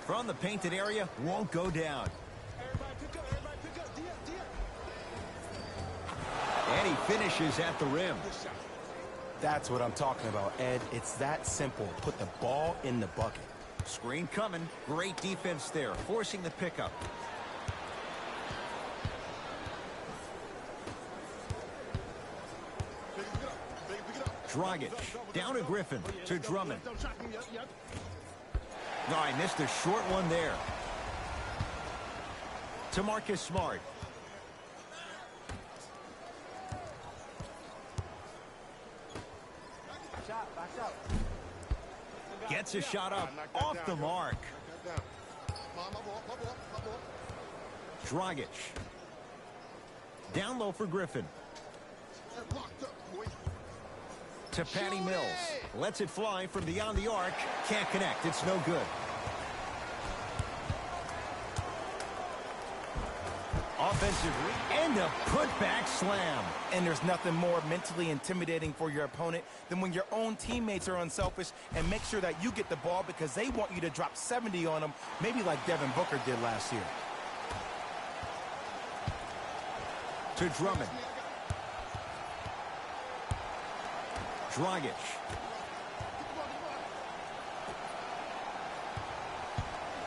S1: From the painted area, won't go down.
S5: Everybody pick up, everybody pick up.
S1: And he finishes at the rim.
S2: That's what I'm talking about, Ed. It's that simple. Put the ball in the bucket.
S1: Screen coming. Great defense there, forcing the pickup. Dragic down to Griffin to Drummond. No, I missed a short one there. To Marcus Smart. Gets a shot up off the mark. Dragic. Down low for Griffin. To Patty Mills. Lets it fly from beyond the arc. Can't connect. It's no good. Offensive and a putback slam.
S2: And there's nothing more mentally intimidating for your opponent than when your own teammates are unselfish and make sure that you get the ball because they want you to drop 70 on them, maybe like Devin Booker did last year.
S1: To Drummond. Dragic.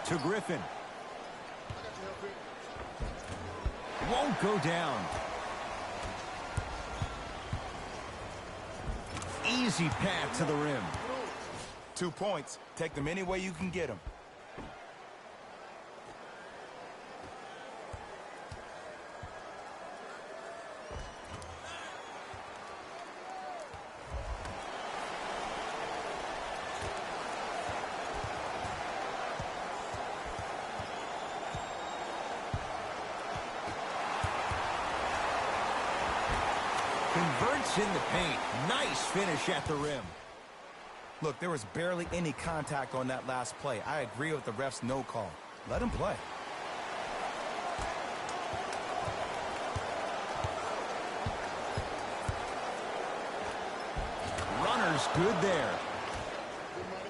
S1: To Griffin. Won't go down. Easy path to the rim.
S2: 2 points. Take them any way you can get them.
S1: Converts in the paint. Nice finish at the rim.
S2: Look, there was barely any contact on that last play. I agree with the ref's no call. Let him play.
S1: Runner's good there.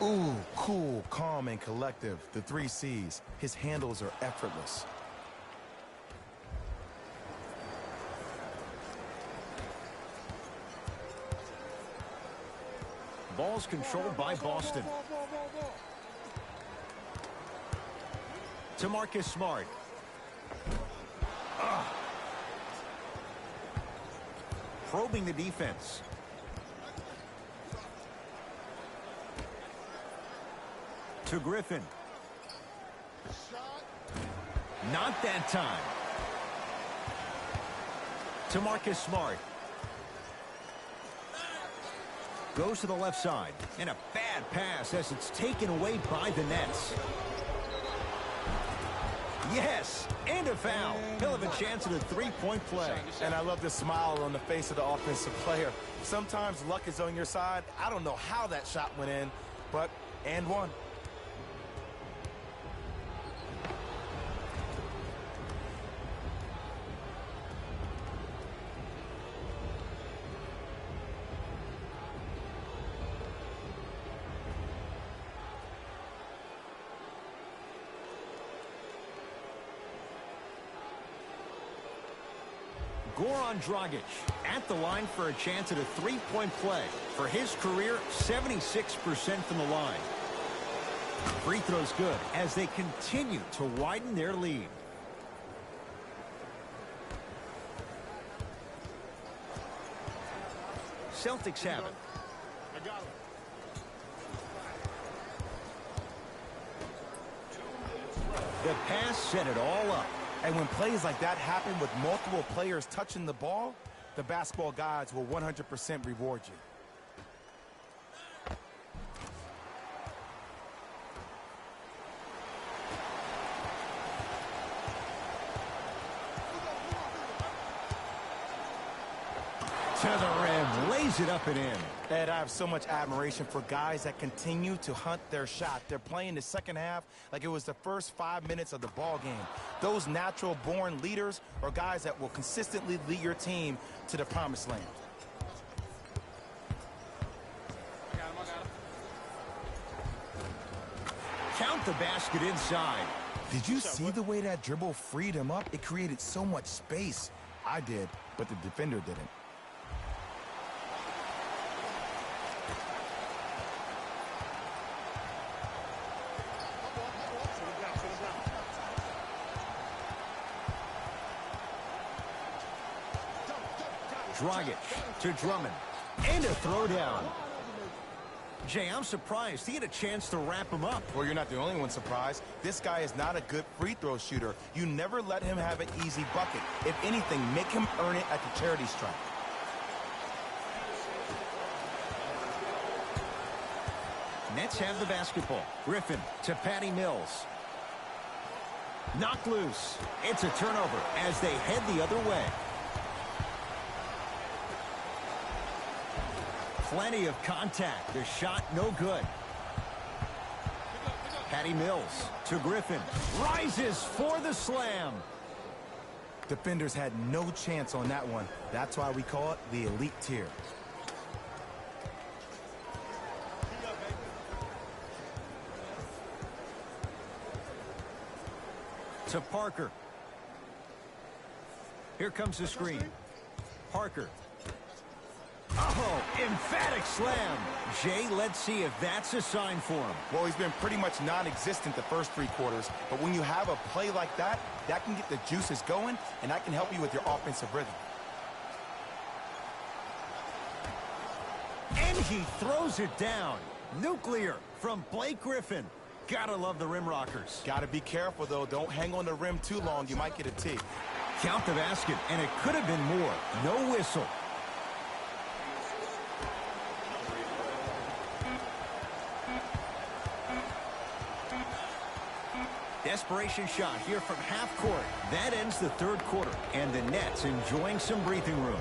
S2: Ooh, cool, calm, and collective. The 3 C's. His handles are effortless.
S1: Ball's controlled by Boston. To Marcus Smart. Probing the defense. To Griffin. Not that time. To Marcus Smart. Goes to the left side. And a bad pass as it's taken away by the Nets. Yes, and a foul. He'll have a chance at a three-point play.
S2: And I love the smile on the face of the offensive player. Sometimes luck is on your side. I don't know how that shot went in, but and one.
S1: Goran Dragic at the line for a chance at a three-point play. For his career, 76% from the line. Free throw's good as they continue to widen their lead. Celtics have it.
S5: I got him.
S1: The pass set it all up.
S2: And when plays like that happen with multiple players touching the ball, the basketball gods will 100% reward you.
S1: To the rim, lays it up and in.
S2: Ed, I have so much admiration for guys that continue to hunt their shot. They're playing the second half like it was the first 5 minutes of the ball game. Those natural-born leaders are guys that will consistently lead your team to the promised land.
S5: I got him.
S1: Count the basket inside.
S2: Did you see the way that dribble freed him up? It created so much space. I did, but the defender didn't.
S1: Dragic to Drummond. And a throwdown. Jay, I'm surprised he had a chance to wrap him up.
S2: Well, you're not the only one surprised. This guy is not a good free throw shooter. You never let him have an easy bucket. If anything, make him earn it at the charity stripe.
S1: Nets have the basketball. Griffin to Patty Mills. Knocked loose. It's a turnover as they head the other way. Plenty of contact. The shot no good. Patty Mills to Griffin. Rises for the slam.
S2: Defenders had no chance on that one. That's why we call it the elite tier.
S1: To Parker. Here comes the screen. Parker. Oh, emphatic slam. Jay, let's see if that's a sign for him.
S2: Well, he's been pretty much non-existent the first 3 quarters, but when you have a play like that, that can get the juices going, and that can help you with your offensive rhythm.
S1: And he throws it down. Nuclear from Blake Griffin. Gotta love the rim rockers.
S2: Gotta be careful, though. Don't hang on the rim too long. You might get a tee.
S1: Count the basket, and it could have been more. No whistle. Desperation shot here from half court. That ends the 3rd quarter, and the Nets enjoying some breathing room.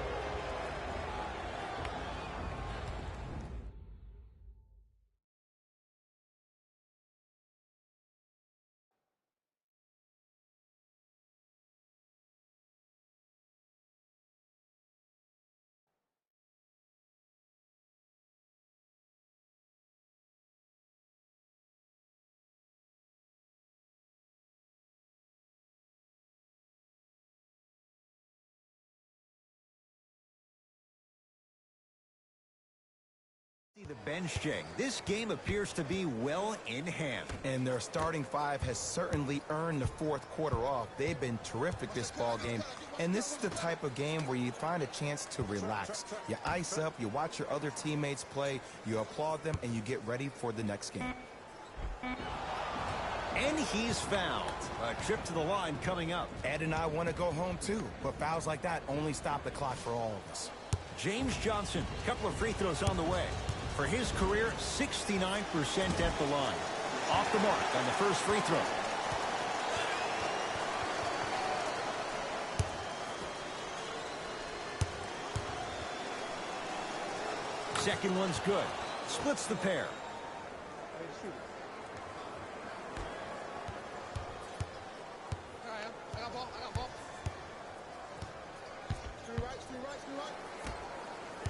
S1: The bench, Jay. This game appears to be well in hand.
S2: And their starting 5 has certainly earned the 4th quarter off. They've been terrific this ball game. And this is the type of game where you find a chance to relax. You ice up, you watch your other teammates play, you applaud them, and you get ready for the next game.
S1: And he's fouled. A trip to the line coming up.
S2: Ed and I want to go home too, but fouls like that only stop the clock for all of us.
S1: James Johnson, a couple of free throws on the way. For his career, 69% at the line. Off the mark on the first free throw. Second one's good. Splits the pair.
S5: I got ball. Screw right.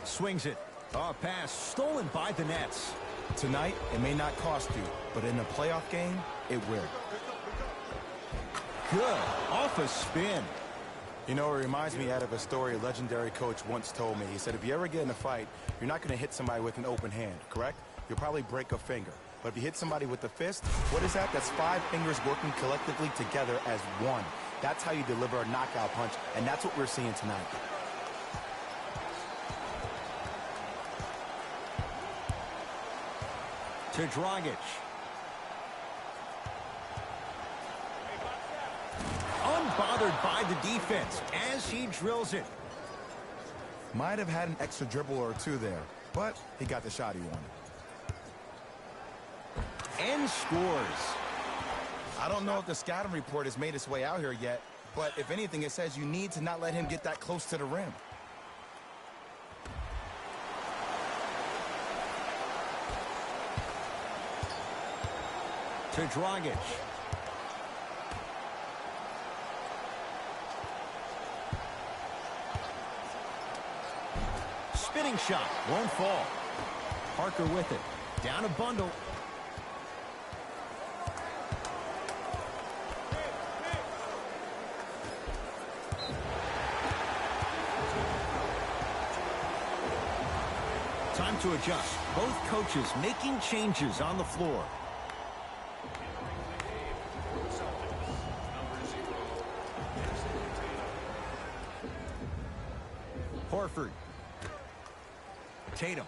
S1: Swings it. Oh, pass stolen by the Nets.
S2: Tonight, it may not cost you, but in a playoff game, it will.
S1: Good. Off a spin.
S2: You know, it reminds me out of a story a legendary coach once told me. He said, if you ever get in a fight, you're not going to hit somebody with an open hand, correct? You'll probably break a finger. But if you hit somebody with a fist, what is that? That's 5 fingers working collectively together as one. That's how you deliver a knockout punch, and that's what we're seeing tonight.
S1: To Dragic. Unbothered by the defense as he drills it.
S2: Might have had an extra dribble or 2 there, but he got the shot he wanted.
S1: And scores.
S2: I don't know if the scouting report has made its way out here yet, but if anything, it says you need to not let him get that close to the rim.
S1: To Dragic. Spinning shot. Won't fall. Parker with it. Down a bundle. Time to adjust. Both coaches making changes on the floor. Horford. Tatum.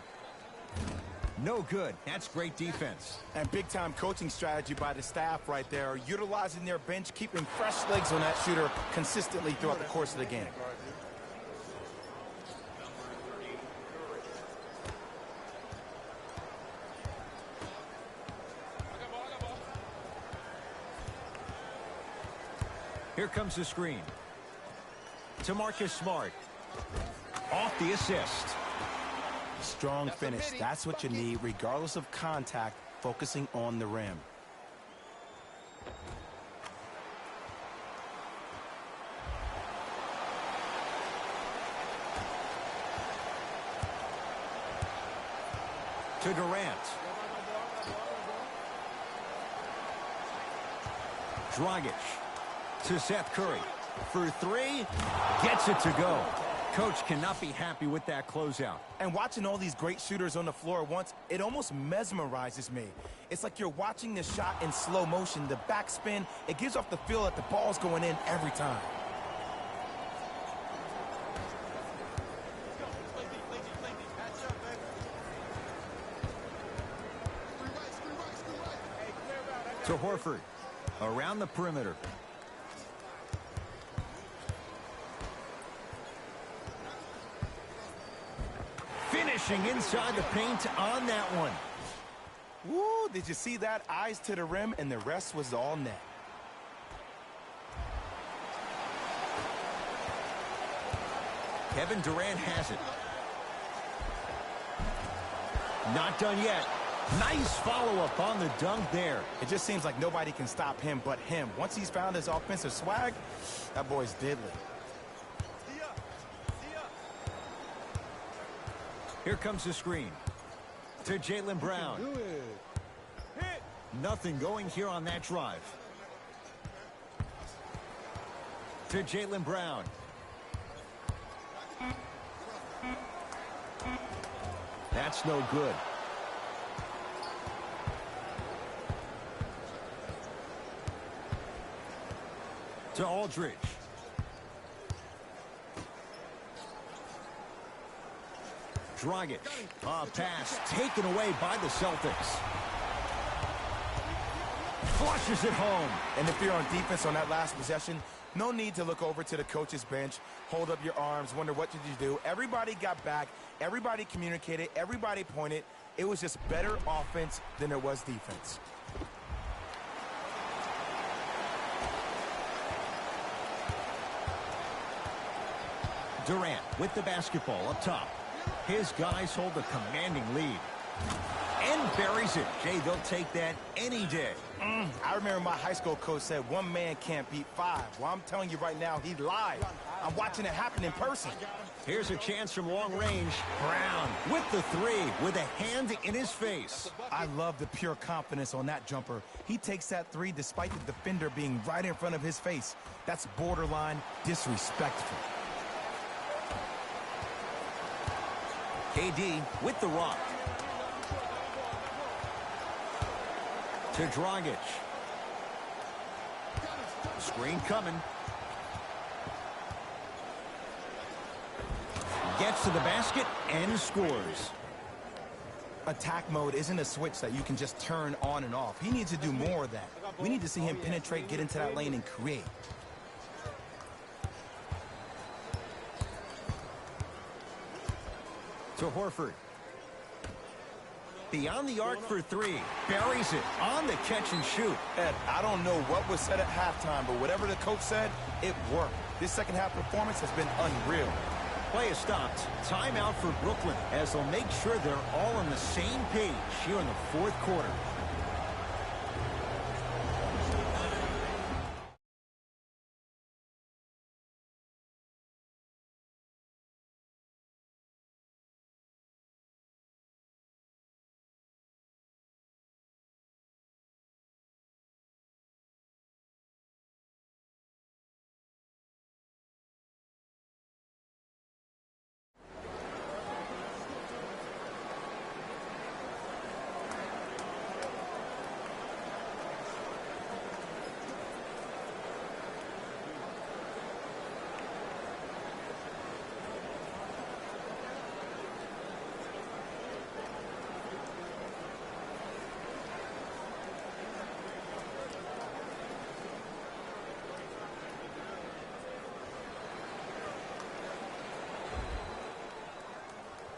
S1: No good. That's great defense.
S2: And big-time coaching strategy by the staff right there, utilizing their bench, keeping fresh legs on that shooter consistently throughout the course of the game.
S1: Here comes the screen. To Marcus Smart. Off the assist.
S2: Strong finish. That's what you need, regardless of contact, focusing on the rim.
S1: To Durant. Dragic to Seth Curry. For three. Gets it to go. Coach cannot be happy with that closeout.
S2: And watching all these great shooters on the floor at once, it almost mesmerizes me. It's like you're watching the shot in slow motion. The backspin, it gives off the feel that the ball's going in every time.
S1: To Horford. Around the perimeter. Finishing inside the paint on that one.
S2: Woo, did you see that? Eyes to the rim, and the rest was all net.
S1: Kevin Durant has it. Not done yet. Nice follow-up on the dunk there.
S2: It just seems like nobody can stop him but him. Once he's found his offensive swag, that boy's deadly.
S1: Here comes the screen. To Jaylen Brown. Nothing going here on that drive. To Jaylen Brown. That's no good. To Aldridge. Dragic. A pass taken away by the Celtics. Flushes it home.
S2: And if you're on defense on that last possession, no need to look over to the coach's bench, hold up your arms, wonder what did you do. Everybody got back. Everybody communicated. Everybody pointed. It was just better offense than there was defense.
S1: Durant with the basketball up top. His guys hold a commanding lead. And buries it. Jay, they'll take that any day.
S2: I remember my high school coach said one man can't beat five. Well, I'm telling you right now, he lied. I'm watching it happen in person.
S1: Here's a chance from long range. Brown with the three with a hand in his face.
S2: I love the pure confidence on that jumper. He takes that three despite the defender being right in front of his face. That's borderline disrespectful.
S1: KD with the rock. To Dragic. Screen coming. Gets to the basket and scores.
S2: Attack mode isn't a switch that you can just turn on and off. He needs to do more of that. We need to see him penetrate, get into that lane, and create.
S1: To Horford. Beyond the arc for three. Buries it on the catch and shoot.
S2: Ed, I don't know what was said at halftime, but whatever the coach said, it worked. This second half performance has been unreal.
S1: Play is stopped. Timeout for Brooklyn as they'll make sure they're all on the same page here in the fourth quarter.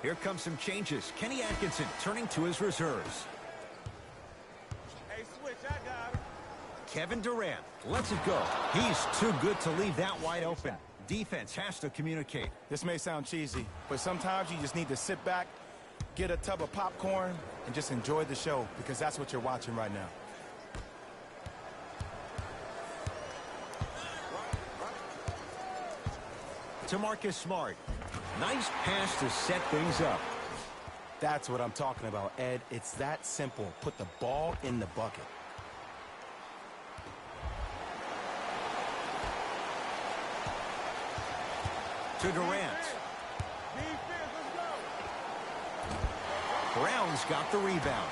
S1: Here comes some changes. Kenny Atkinson turning to his reserves.
S5: Hey, switch, I got him.
S1: Kevin Durant lets it go. He's too good to leave that wide open. Defense has to communicate.
S2: This may sound cheesy, but sometimes you just need to sit back, get a tub of popcorn, and just enjoy the show, because that's what you're watching right now.
S1: To Marcus Smart. Nice pass to set things up.
S2: That's what I'm talking about, Ed. It's that simple. Put the ball in the bucket.
S1: To Durant.
S5: Defense, let's go.
S1: Brown's got the rebound.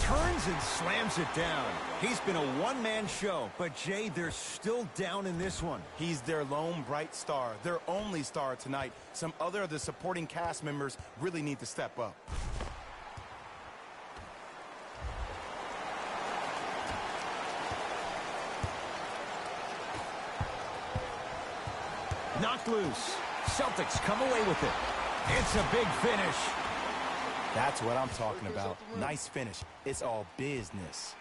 S1: Turns and slams it down. He's been a one-man show, but Jay, they're still down in this one.
S2: He's their lone bright star, their only star tonight. Some other of the supporting cast members really need to step up.
S1: Knocked loose. Celtics come away with it. It's a big finish.
S2: That's what I'm talking about. Nice finish. It's all business.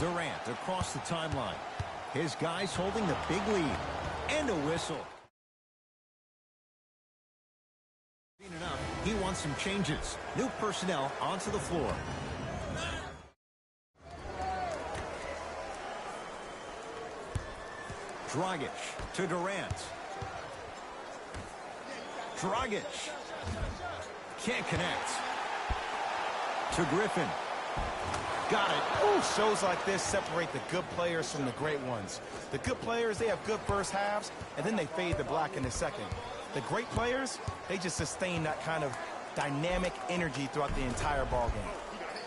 S1: Durant across the timeline. His guys holding the big lead. And a whistle. Enough. He wants some changes. New personnel onto the floor. Dragic to Durant. Dragic. Can't connect. To Griffin. Got it.
S2: Ooh, shows like this separate the good players from the great ones. The good players, they have good first halves, and then they fade to black in the second. The great players, they just sustain that kind of dynamic energy throughout the entire ballgame.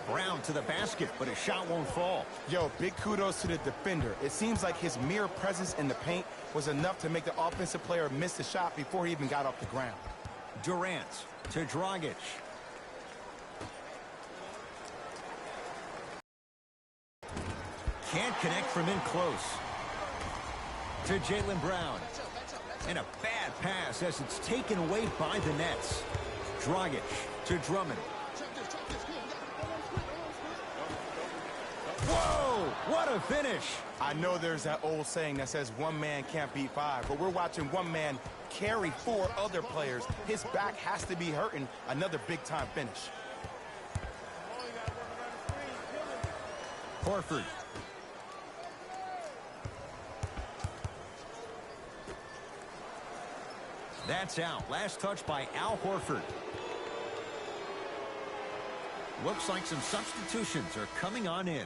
S1: Brown to the basket, but his shot won't fall.
S2: Yo, big kudos to the defender. It seems like his mere presence in the paint was enough to make the offensive player miss the shot before he even got off the ground.
S1: Durant to Dragic. Can't connect from in close. To Jaylen Brown. And a bad pass as it's taken away by the Nets. Dragic to Drummond. Whoa! What a finish!
S2: I know there's that old saying that says one man can't beat five, but we're watching one man carry four other players. His back has to be hurting. Another big-time finish.
S1: Horford. That's out. Last touch by Al Horford. Looks like some substitutions are coming on in.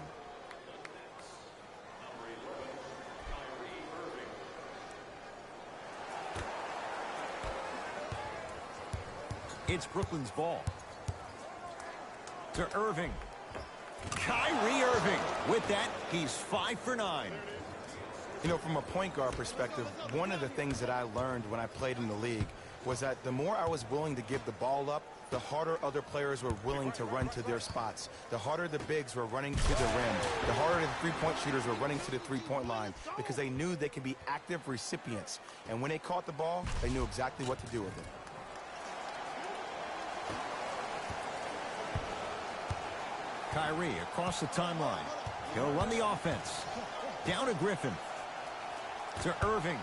S1: It's Brooklyn's ball. To Irving. Kyrie Irving. With that, he's 5 for 9.
S2: You know, from a point guard perspective, one of the things that I learned when I played in the league was that the more I was willing to give the ball up, the harder other players were willing to run to their spots. The harder the bigs were running to the rim. The harder the three-point shooters were running to the three-point line because they knew they could be active recipients. And when they caught the ball, they knew exactly what to do with it.
S1: Kyrie across the timeline. He'll run the offense. Down to Griffin. To Irving.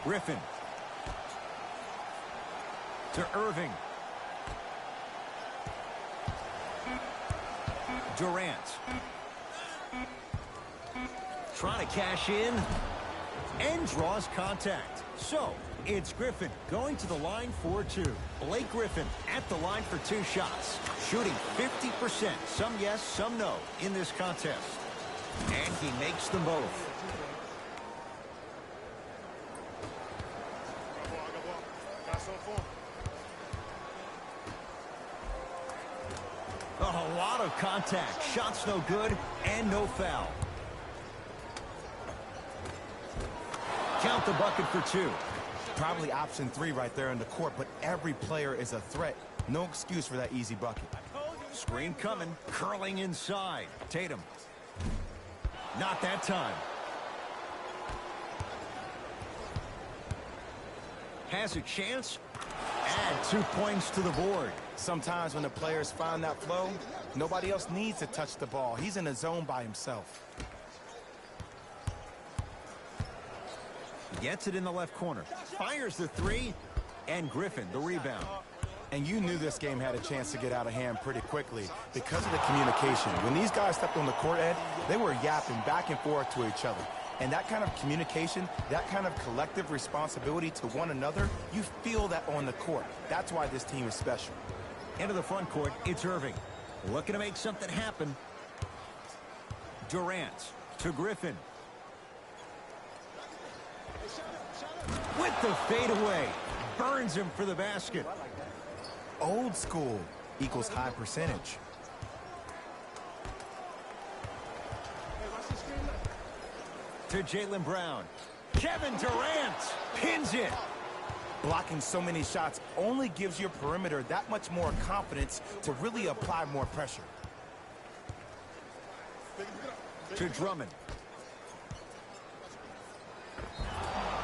S1: Griffin. To Irving. Durant. Trying to cash in. And draws contact. So, it's Griffin going to the line for 2. Blake Griffin at the line for 2 shots. Shooting 50%. Some yes, some no in this contest. And he makes them both. A lot of contact. Shots no good and no foul. Count the bucket for 2.
S2: Probably option 3 right there in the court, but every player is a threat. No excuse for that easy bucket.
S1: Screen coming, curling inside. Tatum. Not that time. Has a chance. Add 2 points to the board.
S2: Sometimes when the players find that flow, nobody else needs to touch the ball. He's in a zone by himself.
S1: Gets it in the left corner. Fires the 3. And Griffin the rebound.
S2: And you knew this game had a chance to get out of hand pretty quickly because of the communication. When these guys stepped on the court, Ed, they were yapping back and forth to each other. And that kind of communication, that kind of collective responsibility to one another, you feel that on the court. That's why this team is special.
S1: Into the front court, it's Irving. Looking to make something happen. Durant to Griffin. With the fadeaway. Burns him for the basket.
S2: Old school equals high percentage.
S1: To Jaylen Brown. Kevin Durant pins it.
S2: Blocking so many shots only gives your perimeter that much more confidence to really apply more pressure.
S1: To Drummond.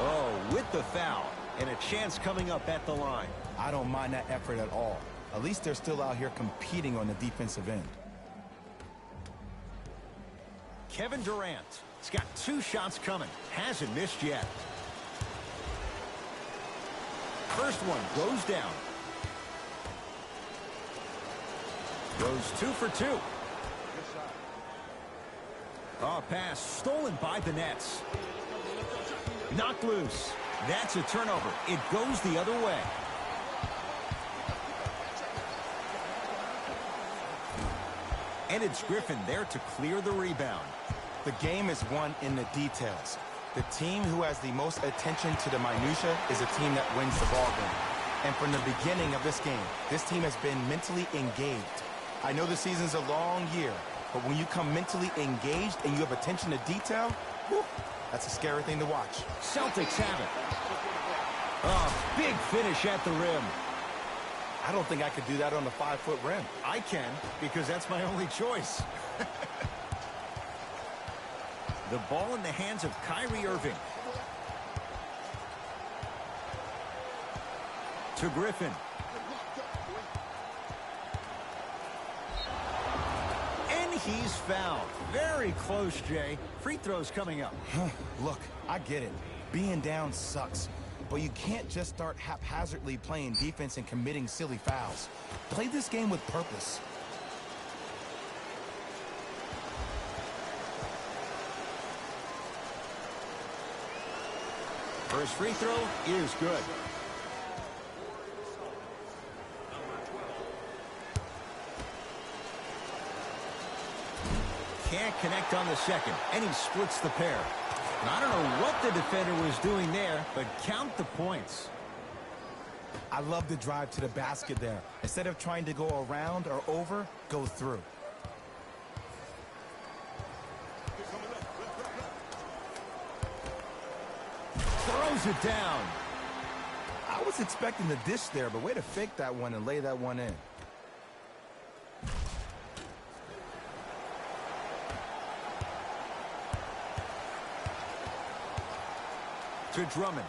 S1: Oh, with the foul. And a chance coming up at the line.
S2: I don't mind that effort at all. At least they're still out here competing on the defensive end.
S1: Kevin Durant. He's got 2 shots coming. Hasn't missed yet. First one goes down. Goes 2 for 2. Oh, pass stolen by the Nets. Knocked loose. That's a turnover. It goes the other way. And it's Griffin there to clear the rebound.
S2: The game is won in the details. The team who has the most attention to the minutia is a team that wins the ball game. And from the beginning of this game, this team has been mentally engaged. I know the season's a long year, but when you come mentally engaged and you have attention to detail, whoop, that's a scary thing to watch.
S1: Celtics have it. Oh, big finish at the rim.
S2: I don't think I could do that on a 5-foot rim.
S1: I can, because that's my only choice. The ball in the hands of Kyrie Irving. To Griffin. And he's fouled. Very close, Jay. Free throws coming up.
S2: Look, I get it. Being down sucks. But you can't just start haphazardly playing defense and committing silly fouls. Play this game with purpose.
S1: First free throw is good. Can't connect on the second, and he splits the pair. And I don't know what the defender was doing there, but count the points.
S2: I love the drive to the basket there. Instead of trying to go around or over, go through.
S1: Throws it down.
S2: I was expecting the dish there, but way to fake that one and lay that one in.
S1: To Drummond.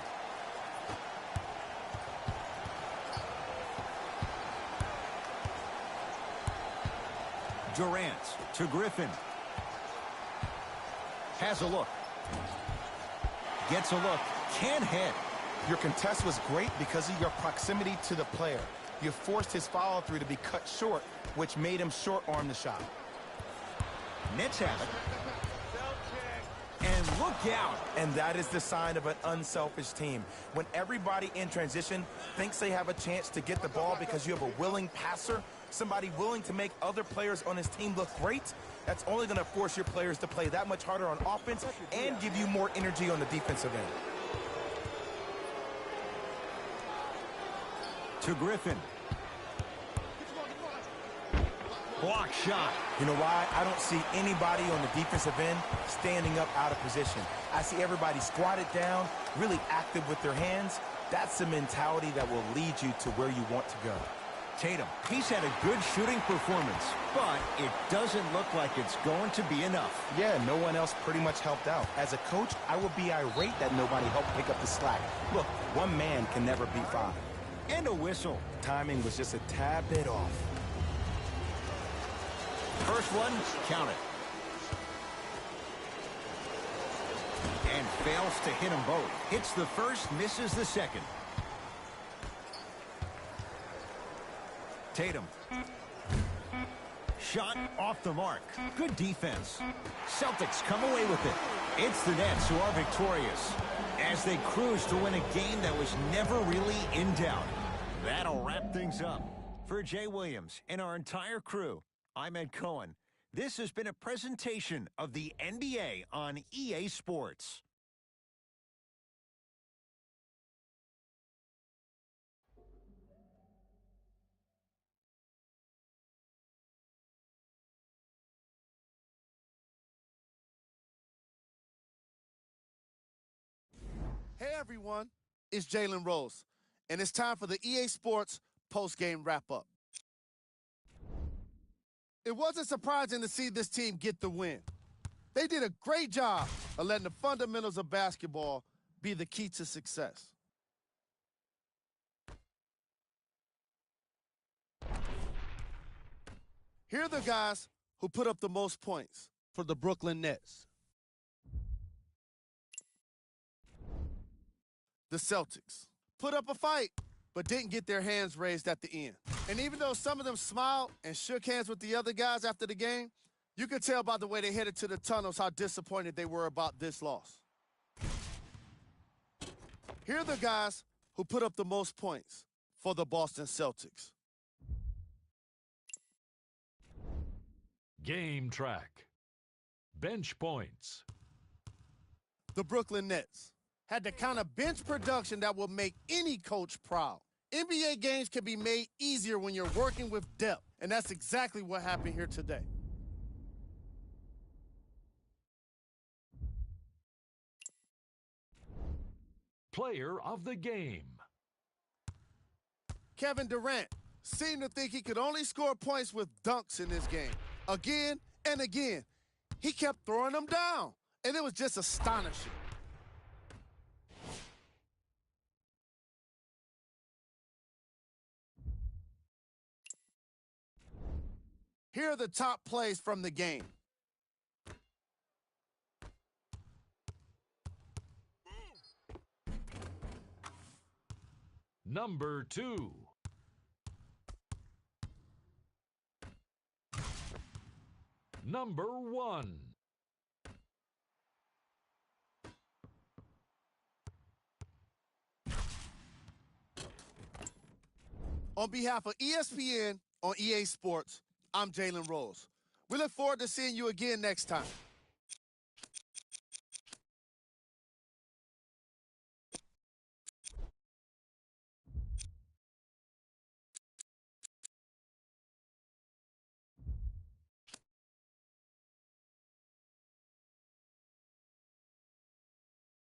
S1: Durant to Griffin. Has a look. Gets a look. Can't hit.
S2: Your contest was great because of your proximity to the player. You forced his follow-through to be cut short, which made him short-arm the shot.
S1: Nets have it. And look out.
S2: And that is the sign of an unselfish team. When everybody in transition thinks they have a chance to get the ball because you have a willing passer, somebody willing to make other players on his team look great, that's only going to force your players to play that much harder on offense and give you more energy on the defensive end.
S1: To Griffin. Block shot.
S2: You know why? I don't see anybody on the defensive end standing up out of position. I see everybody squatted down, really active with their hands. That's the mentality that will lead you to where you want to go.
S1: Tatum, he's had a good shooting performance, but it doesn't look like it's going to be enough.
S2: Yeah, no one else pretty much helped out. As a coach, I would be irate that nobody helped pick up the slack. Look, one man can never beat 5.
S1: And a whistle.
S2: Timing was just a tad bit off.
S1: First one, count it. And fails to hit them both. Hits the first, misses the second. Tatum. Shot off the mark. Good defense. Celtics come away with it. It's the Nets who are victorious as they cruise to win a game that was never really in doubt. That'll wrap things up. For Jay Williams and our entire crew, I'm Ed Cohen. This has been a presentation of the NBA on EA Sports.
S3: Hey everyone, it's Jalen Rose, and it's time for the EA Sports post-game wrap-up. It wasn't surprising to see this team get the win. They did a great job of letting the fundamentals of basketball be the key to success. Here are the guys who put up the most points for the Brooklyn Nets. The Celtics put up a fight, but didn't get their hands raised at the end. And even though some of them smiled and shook hands with the other guys after the game, you could tell by the way they headed to the tunnels how disappointed they were about this loss. Here are the guys who put up the most points for the Boston Celtics.
S4: Game track. Bench points.
S3: The Brooklyn Nets had the kind of bench production that will make any coach proud. NBA games can be made easier when you're working with depth, and that's exactly what happened here today.
S4: Player of the game.
S3: Kevin Durant seemed to think he could only score points with dunks in this game. Again and again, he kept throwing them down, and it was just astonishing. Here are the top plays from the game.
S4: Number 2. Number 1.
S3: On behalf of ESPN on EA Sports, I'm Jalen Rose. We look forward to seeing you again next time.